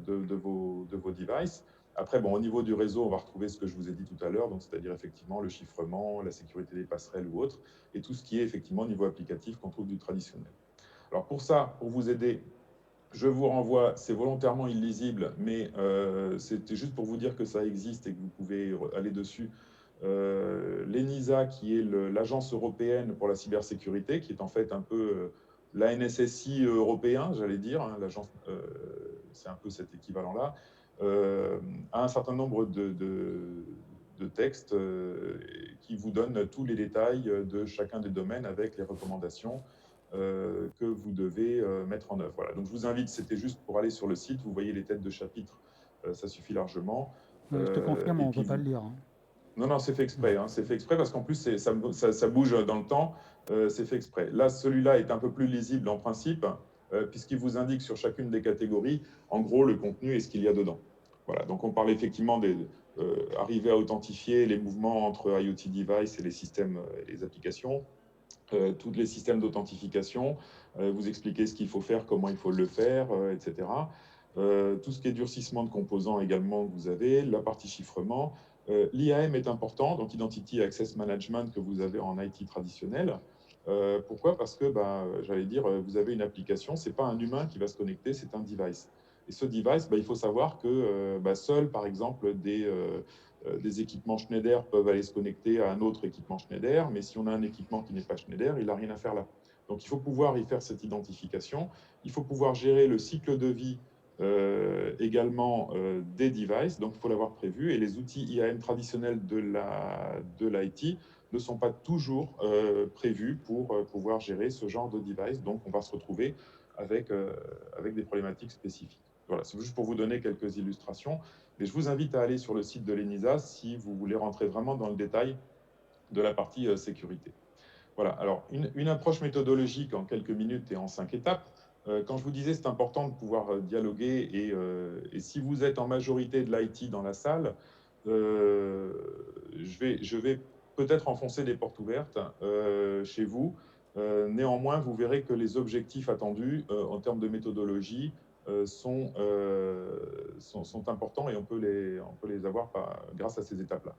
de vos devices. Après, bon, au niveau du réseau, on va retrouver ce que je vous ai dit tout à l'heure, c'est-à-dire effectivement le chiffrement, la sécurité des passerelles ou autre, et tout ce qui est effectivement au niveau applicatif qu'on trouve du traditionnel. Alors pour ça, pour vous aider, je vous renvoie, c'est volontairement illisible, mais c'était juste pour vous dire que ça existe et que vous pouvez aller dessus. L'ENISA, qui est l'agence européenne pour la cybersécurité, qui est en fait un peu la NSSI européen, j'allais dire, hein, l'agence, c'est un peu cet équivalent-là, a un certain nombre de textes qui vous donnent tous les détails de chacun des domaines avec les recommandations que vous devez mettre en œuvre. Voilà. Donc je vous invite, c'était juste pour aller sur le site, vous voyez les têtes de chapitre, ça suffit largement. Je te confirme, on ne peut pas le lire. Hein. Non, non, c'est fait exprès. Hein. C'est fait exprès parce qu'en plus, ça bouge dans le temps. C'est fait exprès. Là, celui-là est un peu plus lisible en principe, puisqu'il vous indique sur chacune des catégories, en gros, le contenu et ce qu'il y a dedans. Voilà. Donc, on parle effectivement d'arriver à authentifier les mouvements entre IoT device et les systèmes et les applications. Tous les systèmes d'authentification, vous expliquez ce qu'il faut faire, comment il faut le faire, etc. Tout ce qui est durcissement de composants également, vous avez la partie chiffrement. L'IAM est important, donc Identity Access Management que vous avez en IT traditionnel. Pourquoi? Parce que, j'allais dire, vous avez une application, ce n'est pas un humain qui va se connecter, c'est un device. Et ce device, il faut savoir que seuls, par exemple, des équipements Schneider peuvent aller se connecter à un autre équipement Schneider, mais si on a un équipement qui n'est pas Schneider, il n'a rien à faire là. Donc il faut pouvoir y faire cette identification. Il faut pouvoir gérer le cycle de vie également des devices, donc il faut l'avoir prévu. Et les outils IAM traditionnels de l'IT ne sont pas toujours prévus pour pouvoir gérer ce genre de device. Donc on va se retrouver avec des problématiques spécifiques. Voilà, c'est juste pour vous donner quelques illustrations. Mais je vous invite à aller sur le site de l'ENISA si vous voulez rentrer vraiment dans le détail de la partie sécurité. Voilà, alors une approche méthodologique en quelques minutes et en 5 étapes. Quand je vous disais c'est important de pouvoir dialoguer et si vous êtes en majorité de l'IT dans la salle, je vais peut-être enfoncer des portes ouvertes chez vous. Néanmoins, vous verrez que les objectifs attendus en termes de méthodologie sont importants et on peut les avoir grâce à ces étapes-là.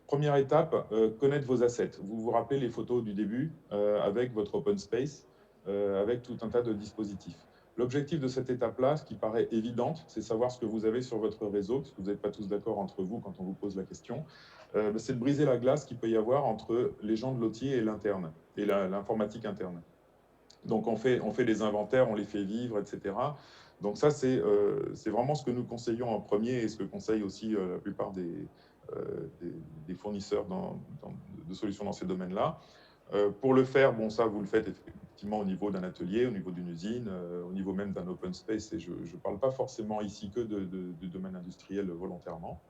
Première étape, connaître vos assets. Vous vous rappelez les photos du début avec votre open space, avec tout un tas de dispositifs. L'objectif de cette étape-là, ce qui paraît évidente, c'est savoir ce que vous avez sur votre réseau, parce que vous n'êtes pas tous d'accord entre vous quand on vous pose la question. C'est de briser la glace qu'il peut y avoir entre les gens de l'OT et l'interne, et l'informatique interne. Donc on fait des inventaires, on les fait vivre, etc. Donc ça, c'est vraiment ce que nous conseillons en premier et ce que conseillent aussi la plupart des fournisseurs de solutions dans ces domaines-là. Pour le faire, bon, ça, vous le faites effectivement au niveau d'un atelier, au niveau d'une usine, au niveau même d'un open space. Et je ne parle pas forcément ici que du domaine industriel volontairement.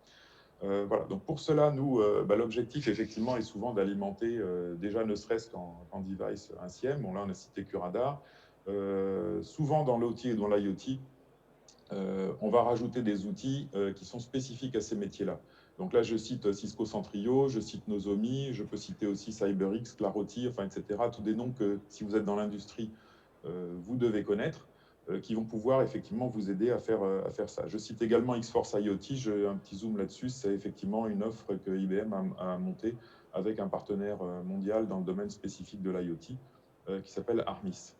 Voilà. Donc pour cela, nous, l'objectif effectivement est souvent d'alimenter déjà ne serait-ce qu'en device un SIEM. Bon, là, on a cité QRadar. Souvent dans l'OT et dans l'IoT, on va rajouter des outils qui sont spécifiques à ces métiers-là. Donc là, je cite Cisco Centrio, je cite Nozomi, je peux citer aussi CyberX, Claroti, enfin, etc. Tous des noms que, si vous êtes dans l'industrie, vous devez connaître, qui vont pouvoir effectivement vous aider à faire ça. Je cite également Xforce IoT, j'ai un petit zoom là-dessus, c'est effectivement une offre que IBM a montée avec un partenaire mondial dans le domaine spécifique de l'IoT qui s'appelle Armis.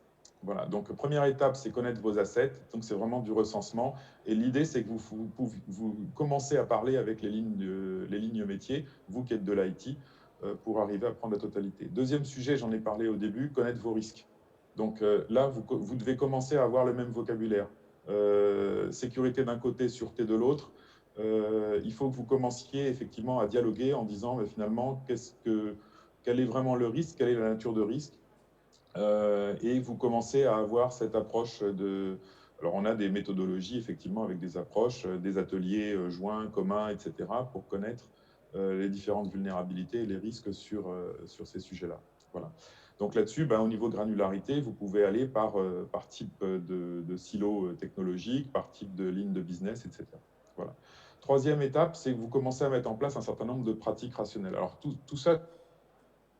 Voilà, donc première étape, c'est connaître vos assets, donc c'est vraiment du recensement. Et l'idée, c'est que vous commencez à parler avec les lignes métiers, vous qui êtes de l'IT, pour arriver à prendre la totalité. Deuxième sujet, j'en ai parlé au début, connaître vos risques. Donc là, vous devez commencer à avoir le même vocabulaire. Sécurité d'un côté, sûreté de l'autre. Il faut que vous commenciez effectivement à dialoguer en disant mais finalement, quel est vraiment le risque, quelle est la nature de risque. Et vous commencez à avoir cette approche de... Alors, on a des méthodologies, effectivement, avec des approches, des ateliers joints, communs, etc., pour connaître les différentes vulnérabilités et les risques sur ces sujets-là. Voilà. Donc là-dessus, au niveau granularité, vous pouvez aller par type de silo technologique, par type de ligne de business, etc. Voilà. Troisième étape, c'est que vous commencez à mettre en place un certain nombre de pratiques rationnelles. Alors, tout ça,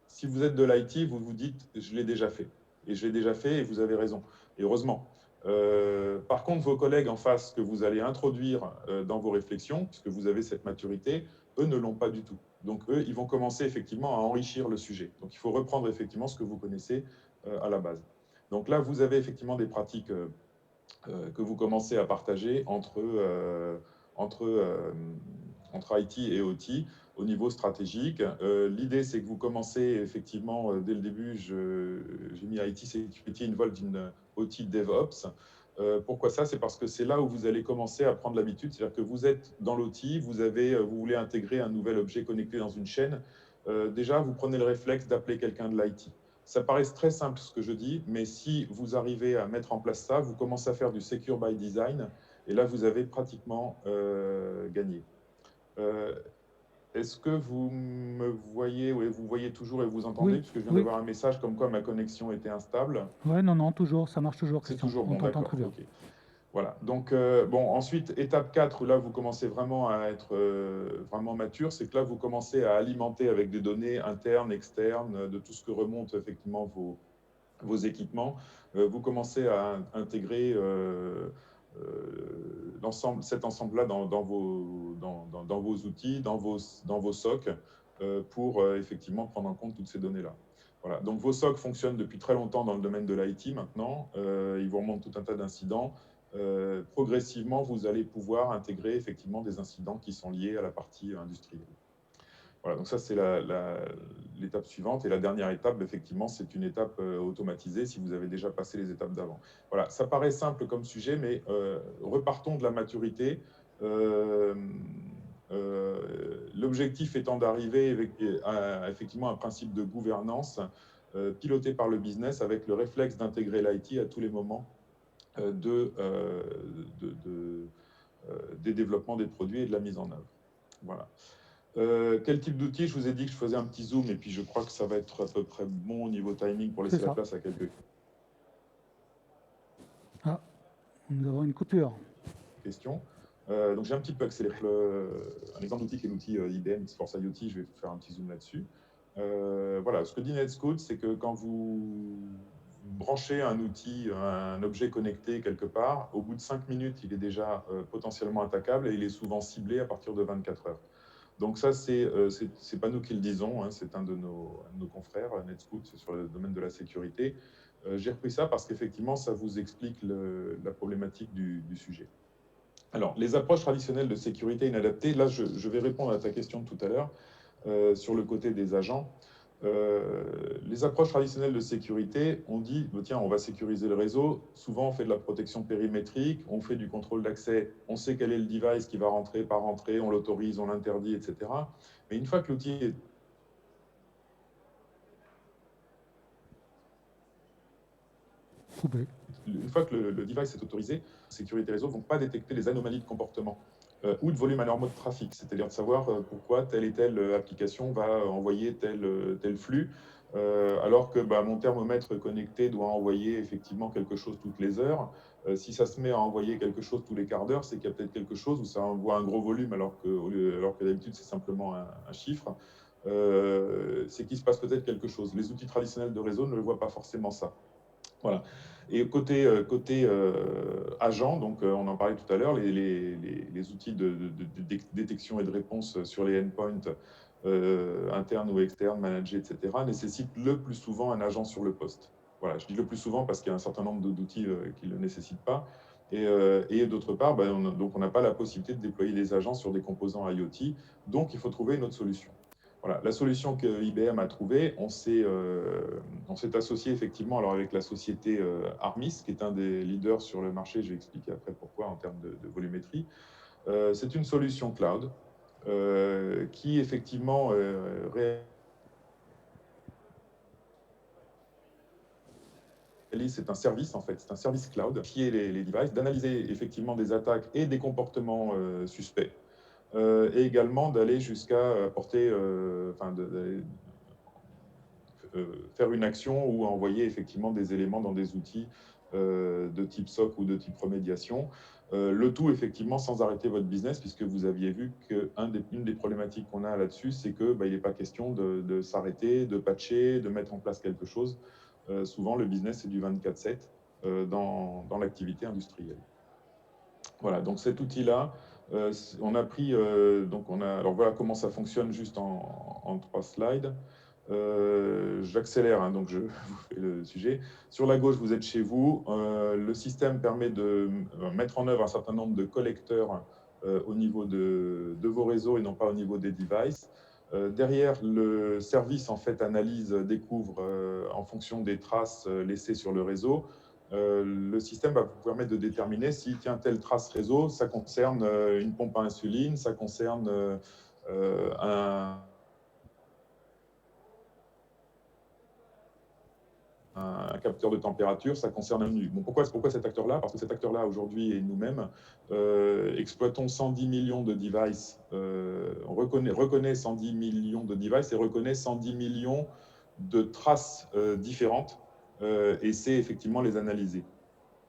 si vous êtes de l'IT, vous vous dites, je l'ai déjà fait. Et je l'ai déjà fait et vous avez raison. Et heureusement. Par contre, vos collègues en face que vous allez introduire dans vos réflexions, puisque vous avez cette maturité, eux ne l'ont pas du tout. Donc, eux, ils vont commencer effectivement à enrichir le sujet. Donc, il faut reprendre effectivement ce que vous connaissez à la base. Donc là, vous avez effectivement des pratiques que vous commencez à partager entre IT et OT au niveau stratégique. L'idée, c'est que vous commencez effectivement, dès le début, j'ai mis IT Security Involved in OT DevOps. Pourquoi ça? C'est parce que c'est là où vous allez commencer à prendre l'habitude. C'est-à-dire que vous êtes dans l'OT, vous voulez intégrer un nouvel objet connecté dans une chaîne. Déjà, vous prenez le réflexe d'appeler quelqu'un de l'IT. Ça paraît très simple ce que je dis, mais si vous arrivez à mettre en place ça, vous commencez à faire du secure by design, et là, vous avez pratiquement gagné. Est-ce que vous me voyez, oui, vous voyez toujours et vous entendez, Oui, puisque je viens oui. d'avoir un message comme quoi ma connexion était instable. Ouais, non, toujours, ça marche toujours, C'est Christian. toujours On bon, t'entend d'accord, très bien. ok. Voilà, donc ensuite, étape 4, où là vous commencez vraiment à être vraiment mature, c'est que là vous commencez à alimenter avec des données internes, externes, de tout ce que remontent effectivement vos équipements. Vous commencez à intégrer cet ensemble-là dans vos outils, dans vos SOC, pour effectivement prendre en compte toutes ces données-là. Voilà. Donc vos SOC fonctionnent depuis très longtemps dans le domaine de l'IT maintenant. Ils vous remontent tout un tas d'incidents. progressivement, vous allez pouvoir intégrer effectivement des incidents qui sont liés à la partie industrielle. Voilà, donc ça, c'est l'étape suivante. Et la dernière étape, effectivement, c'est une étape automatisée si vous avez déjà passé les étapes d'avant. Voilà, ça paraît simple comme sujet, mais repartons de la maturité. L'objectif étant d'arriver à effectivement un principe de gouvernance piloté par le business avec le réflexe d'intégrer l'IT à tous les moments des développements des produits et de la mise en œuvre. Voilà. Quel type d'outil? Je vous ai dit que je faisais un petit zoom et puis je crois que ça va être à peu près bon au niveau timing pour laisser la place à quelques Ah, nous avons une coupure. questions. Donc j'ai un petit peu accéléré un exemple d'outil qui est l'outil IBM Xforce IoT. Je vais faire un petit zoom là-dessus. Voilà, ce que dit Netscout, c'est que quand vous branchez un outil, un objet connecté quelque part, au bout de 5 minutes, il est déjà potentiellement attaquable et il est souvent ciblé à partir de 24 heures. Donc ça, c'est pas nous qui le disons, hein, c'est un de nos confrères, Netscout, sur le domaine de la sécurité. J'ai repris ça parce qu'effectivement, ça vous explique la problématique du sujet. Alors, les approches traditionnelles de sécurité inadaptées, là, je vais répondre à ta question de tout à l'heure sur le côté des agents. Les approches traditionnelles de sécurité, on dit, tiens, on va sécuriser le réseau. Souvent, on fait de la protection périmétrique, on fait du contrôle d'accès, on sait quel est le device qui va rentrer, pas rentrer, on l'autorise, on l'interdit, etc. Mais une fois que l'outil est Coupé. une fois que le device est autorisé, sécurité réseau ne vont pas détecter les anomalies de comportement ou de volume anormaux de trafic, c'est-à-dire de savoir pourquoi telle et telle application va envoyer tel flux, alors que mon thermomètre connecté doit envoyer effectivement quelque chose toutes les heures. Si ça se met à envoyer quelque chose tous les quarts d'heure, c'est qu'il y a peut-être quelque chose où ça envoie un gros volume alors que d'habitude c'est simplement un chiffre. C'est qu'il se passe peut-être quelque chose. Les outils traditionnels de réseau ne le voient pas forcément ça. Voilà. Et côté agent, donc on en parlait tout à l'heure, les outils de détection et de réponse sur les endpoints internes ou externes, managés, etc., nécessitent le plus souvent un agent sur le poste. Voilà, je dis le plus souvent parce qu'il y a un certain nombre d'outils qui ne le nécessitent pas. Et d'autre part, on n'a pas la possibilité de déployer des agents sur des composants IoT, donc il faut trouver une autre solution. Voilà, la solution que IBM a trouvée, on s'est associé effectivement alors avec la société Armis, qui est un des leaders sur le marché, je vais expliquer après pourquoi en termes de volumétrie. C'est une solution cloud qui effectivement c'est un service en fait, c'est un service cloud qui est les devices, d'analyser effectivement des attaques et des comportements suspects. Et également d'aller jusqu'à apporter, faire une action ou envoyer effectivement des éléments dans des outils de type SOC ou de type remédiation. Le tout effectivement sans arrêter votre business, puisque vous aviez vu qu'une des problématiques qu'on a là-dessus, c'est qu'il n'est pas question de s'arrêter, de patcher, de mettre en place quelque chose. Souvent, le business, c'est du 24/7 dans l'activité industrielle. Voilà, donc cet outil-là, on a pris, alors voilà comment ça fonctionne juste en 3 slides. J'accélère, hein, donc je vous fais le sujet. Sur la gauche, vous êtes chez vous. Le système permet de mettre en œuvre un certain nombre de collecteurs au niveau de vos réseaux et non pas au niveau des devices. Derrière, le service en fait analyse, découvre en fonction des traces laissées sur le réseau. Le système va vous permettre de déterminer si tiens, telle trace réseau, ça concerne une pompe à insuline, ça concerne un capteur de température, ça concerne un nu. Bon, pourquoi cet acteur-là? Parce que cet acteur-là, aujourd'hui, et nous-mêmes, exploitons 110 millions de devices. On reconnaît 110 millions de devices et reconnaît 110 millions de traces différentes et sait effectivement les analyser.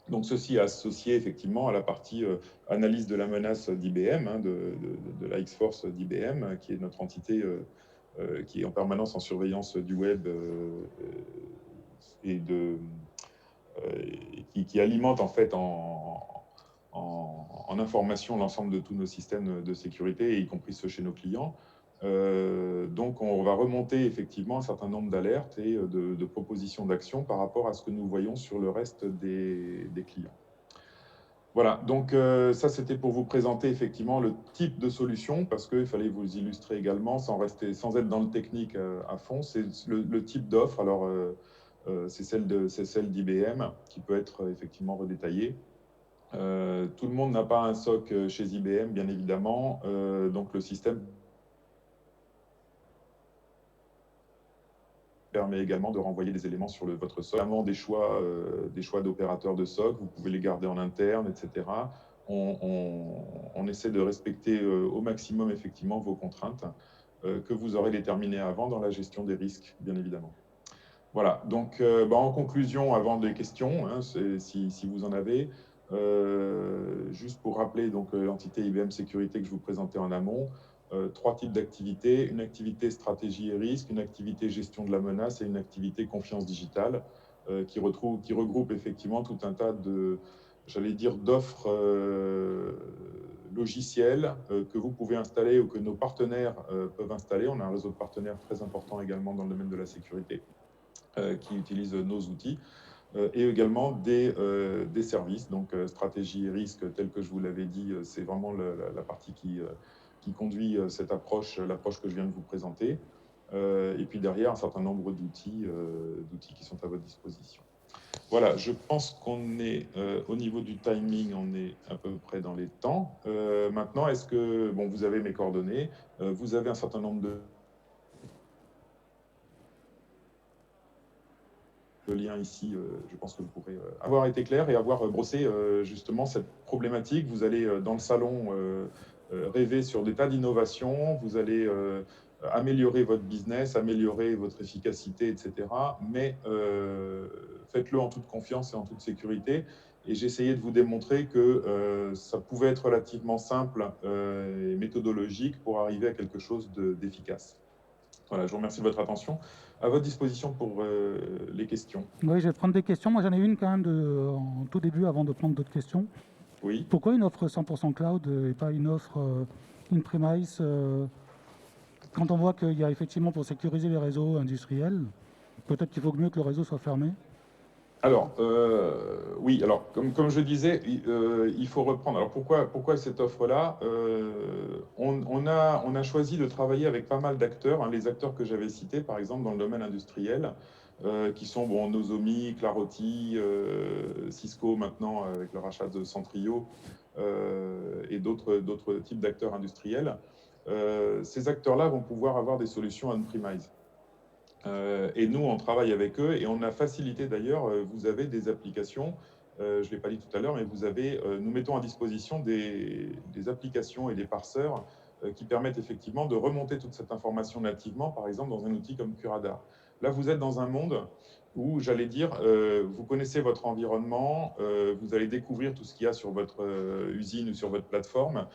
Donc, ceci est associé effectivement à la partie analyse de la menace d'IBM, hein, de la X-Force d'IBM, qui est notre entité qui est en permanence en surveillance du web et qui alimente en fait en information l'ensemble de tous nos systèmes de sécurité, y compris ceux chez nos clients. Donc, on va remonter effectivement un certain nombre d'alertes et de propositions d'action par rapport à ce que nous voyons sur le reste des clients. Voilà, donc ça c'était pour vous présenter effectivement le type de solution, parce qu'il fallait vous illustrer également, sans être dans le technique à fond, c'est le type d'offre. Alors c'est celle d'IBM qui peut être effectivement redétaillée. Tout le monde n'a pas un SOC chez IBM, bien évidemment, donc le système permet également de renvoyer des éléments sur votre SOC. Vraiment des choix d'opérateurs de SOC, vous pouvez les garder en interne, etc. On essaie de respecter au maximum effectivement vos contraintes que vous aurez déterminées avant dans la gestion des risques, bien évidemment. Voilà, donc en conclusion, avant des questions, hein, si vous en avez, juste pour rappeler l'entité IBM Sécurité que je vous présentais en amont, 3 types d'activités: une activité stratégie et risque, une activité gestion de la menace et une activité confiance digitale, qui regroupe effectivement tout un tas d'offres logicielles que vous pouvez installer ou que nos partenaires peuvent installer. On a un réseau de partenaires très important également dans le domaine de la sécurité qui utilisent nos outils. Et également des services, donc stratégie et risque, tel que je vous l'avais dit, c'est vraiment la partie qui conduit cette approche, l'approche que je viens de vous présenter. Et puis derrière, un certain nombre d'outils qui sont à votre disposition. Voilà, je pense qu'on est au niveau du timing, on est à peu près dans les temps. Maintenant, est-ce que, bon, vous avez mes coordonnées, vous avez un certain nombre de le lien ici, je pense que vous pourrez avoir été clair et avoir brossé justement cette problématique. Vous allez dans le salon rêver sur des tas d'innovations, vous allez améliorer votre business, améliorer votre efficacité, etc. Mais faites-le en toute confiance et en toute sécurité. Et j'essayais de vous démontrer que ça pouvait être relativement simple et méthodologique pour arriver à quelque chose d'efficace. Voilà, je vous remercie de votre attention. À votre disposition pour les questions. Oui, je vais prendre des questions. Moi, j'en ai une quand même en tout début, avant de prendre d'autres questions. Oui. Pourquoi une offre 100% cloud et pas une offre in-premise quand on voit qu'il y a effectivement, pour sécuriser les réseaux industriels, peut-être qu'il vaut mieux que le réseau soit fermé? Alors, oui, alors comme je disais, il faut reprendre. Alors pourquoi cette offre-là? On a choisi de travailler avec pas mal d'acteurs, hein, les acteurs que j'avais cités, par exemple, dans le domaine industriel, qui sont Nozomi, Claroty, Cisco maintenant, avec le rachat de Centrio, et d'autres types d'acteurs industriels. Ces acteurs-là vont pouvoir avoir des solutions on-premise. Et nous, on travaille avec eux et on a facilité d'ailleurs, vous avez des applications, je ne l'ai pas dit tout à l'heure, mais nous mettons à disposition des applications et des parseurs qui permettent effectivement de remonter toute cette information nativement, par exemple dans un outil comme Curadar. Là, vous êtes dans un monde où, j'allais dire, vous connaissez votre environnement, vous allez découvrir tout ce qu'il y a sur votre usine ou sur votre plateforme,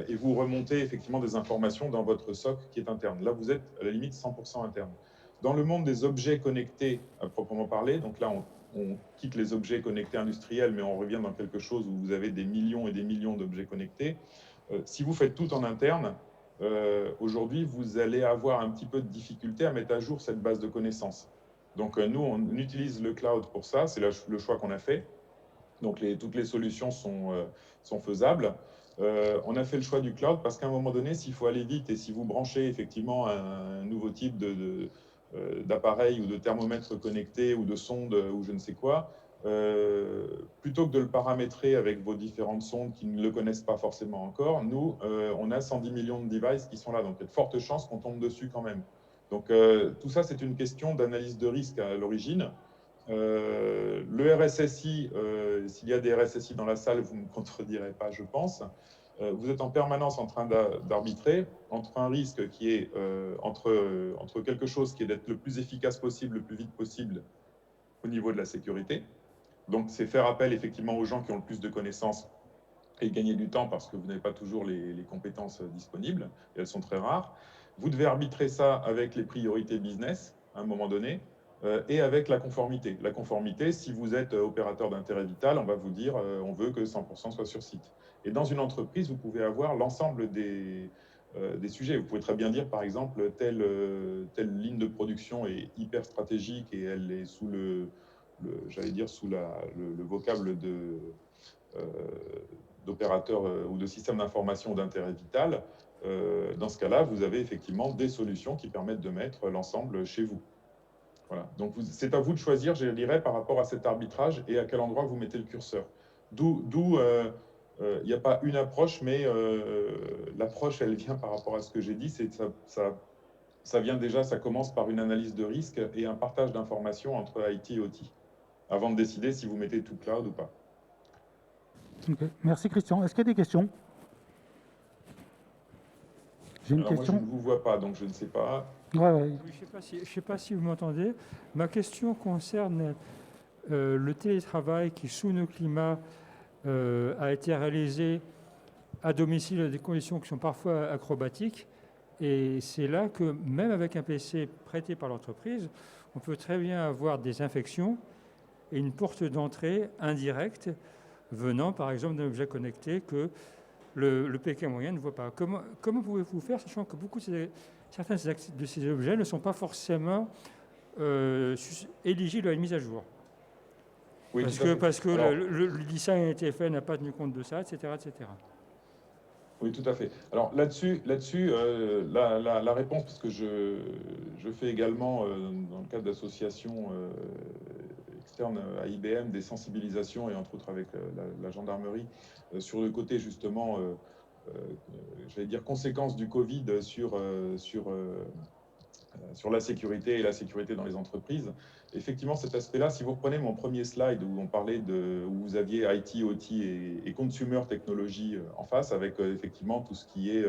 et vous remontez effectivement des informations dans votre SOC qui est interne. Là, vous êtes à la limite 100% interne. Dans le monde des objets connectés, à proprement parler, donc là, on quitte les objets connectés industriels, mais on revient dans quelque chose où vous avez des millions et des millions d'objets connectés. Si vous faites tout en interne, aujourd'hui, vous allez avoir un petit peu de difficulté à mettre à jour cette base de connaissances. Donc, nous, on utilise le cloud pour ça, c'est le choix qu'on a fait. Donc, toutes les solutions sont faisables. On a fait le choix du cloud parce qu'à un moment donné, s'il faut aller vite et si vous branchez effectivement un nouveau type d'appareil ou de thermomètre connecté ou de sonde ou je ne sais quoi, plutôt que de le paramétrer avec vos différentes sondes qui ne le connaissent pas forcément encore, nous, on a 110 millions de devices qui sont là. Donc, il y a de fortes chances qu'on tombe dessus quand même. Donc, tout ça, c'est une question d'analyse de risque à l'origine. Le RSSI, s'il y a des RSSI dans la salle, vous ne me contredirez pas, je pense. Vous êtes en permanence en train d'arbitrer entre un risque qui est entre quelque chose qui est d'être le plus efficace possible, le plus vite possible au niveau de la sécurité. Donc, c'est faire appel effectivement aux gens qui ont le plus de connaissances et gagner du temps parce que vous n'avez pas toujours les compétences disponibles, et elles sont très rares. Vous devez arbitrer ça avec les priorités business à un moment donné et avec la conformité. La conformité, si vous êtes opérateur d'intérêt vital, on va vous dire on veut que 100% soit sur site. Et dans une entreprise, vous pouvez avoir l'ensemble des sujets. Vous pouvez très bien dire, par exemple, telle ligne de production est hyper stratégique et elle est sous j'allais dire, sous le vocable d'opérateurs ou de systèmes d'information d'intérêt vital, dans ce cas-là, vous avez effectivement des solutions qui permettent de mettre l'ensemble chez vous. Voilà. Donc, c'est à vous de choisir, je dirais, par rapport à cet arbitrage et à quel endroit vous mettez le curseur. D'où il n'y a pas une approche, mais l'approche, elle vient par rapport à ce que j'ai dit, c'est ça vient déjà, ça commence par une analyse de risque et un partage d'informations entre IT et OT, avant de décider si vous mettez tout cloud ou pas. Okay. Merci Christian. Est-ce qu'il y a des questions? J'ai une question. Moi, je ne vous vois pas, donc je ne sais pas. Ouais. Oui, je ne sais pas si vous m'entendez. Ma question concerne le télétravail qui, sous nos climats, a été réalisé à domicile à des conditions qui sont parfois acrobatiques. Et c'est là que, même avec un PC prêté par l'entreprise, on peut très bien avoir des infections et une porte d'entrée indirecte venant, par exemple, d'un objet connecté que le PK moyen ne voit pas. Comment pouvez-vous faire, sachant que certains de ces objets ne sont pas forcément éligibles à une mise à jour? Oui, parce que alors, le design a été fait, n'a pas tenu compte de ça, etc., etc. Oui, tout à fait. Alors là-dessus, la réponse, parce que je fais également, dans le cadre d'associations externes à IBM, des sensibilisations, et entre autres avec la gendarmerie, sur le côté justement, j'allais dire, conséquences du Covid sur la sécurité et la sécurité dans les entreprises. Effectivement, cet aspect-là, si vous reprenez mon premier slide où on parlait où vous aviez IT, OT et consumer technology en face, avec effectivement tout ce qui est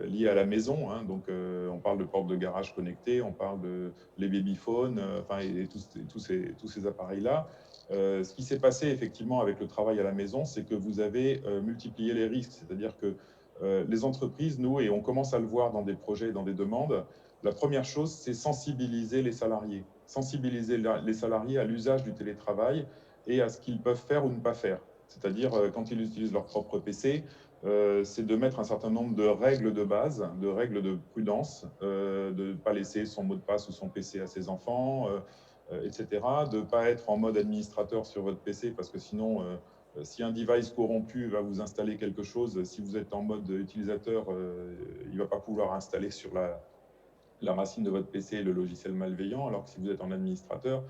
lié à la maison. Hein, donc, on parle de portes de garage connectées, on parle de les babyphones, et tous ces appareils-là. Ce qui s'est passé effectivement avec le travail à la maison, c'est que vous avez multiplié les risques. C'est-à-dire que les entreprises, nous, et on commence à le voir dans des projets, dans des demandes, la première chose, c'est sensibiliser les salariés. Sensibiliser les salariés à l'usage du télétravail et à ce qu'ils peuvent faire ou ne pas faire. C'est-à-dire, quand ils utilisent leur propre PC, c'est de mettre un certain nombre de règles de base, de règles de prudence, de ne pas laisser son mot de passe ou son PC à ses enfants, etc. De ne pas être en mode administrateur sur votre PC, parce que sinon, si un device corrompu va vous installer quelque chose, si vous êtes en mode utilisateur, il ne va pas pouvoir installer sur la racine de votre PC le logiciel malveillant, alors que si vous êtes en administrateur,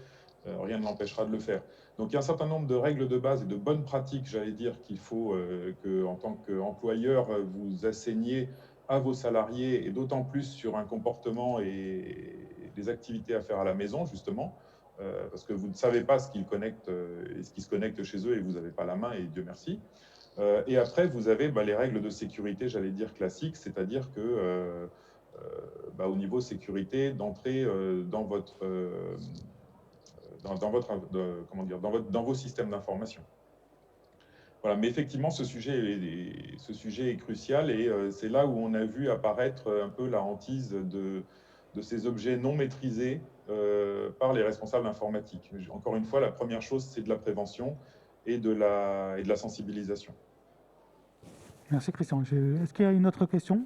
rien ne l'empêchera de le faire. Donc il y a un certain nombre de règles de base et de bonnes pratiques, j'allais dire, qu'il faut que, en tant qu'employeur, vous assigniez à vos salariés, et d'autant plus sur un comportement et des activités à faire à la maison, justement, parce que vous ne savez pas ce qu'ils connectent et ce qui se connecte chez eux, et vous n'avez pas la main, et Dieu merci. Et après, vous avez les règles de sécurité, j'allais dire, classiques, c'est-à-dire que au niveau sécurité, d'entrer dans vos systèmes d'information. Voilà, mais effectivement, ce sujet est crucial, et c'est là où on a vu apparaître un peu la hantise de ces objets non maîtrisés par les responsables informatiques. Encore une fois, la première chose, c'est de la prévention et de la sensibilisation. Merci Christian. Est-ce qu'il y a une autre question?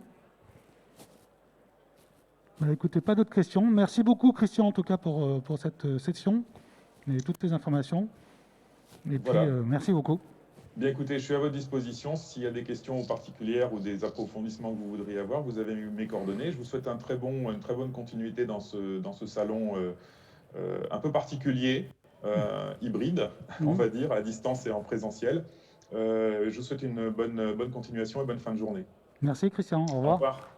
Écoutez, pas d'autres questions. Merci beaucoup Christian, en tout cas, pour cette session et toutes tes informations. Et puis, voilà. Merci beaucoup. Bien, écoutez, je suis à votre disposition. S'il y a des questions particulières ou des approfondissements que vous voudriez avoir, vous avez mes coordonnées. Je vous souhaite une très bonne continuité dans ce salon un peu particulier, hybride, on va dire, à distance et en présentiel. Je vous souhaite une bonne continuation et bonne fin de journée. Merci Christian, au revoir. Au revoir.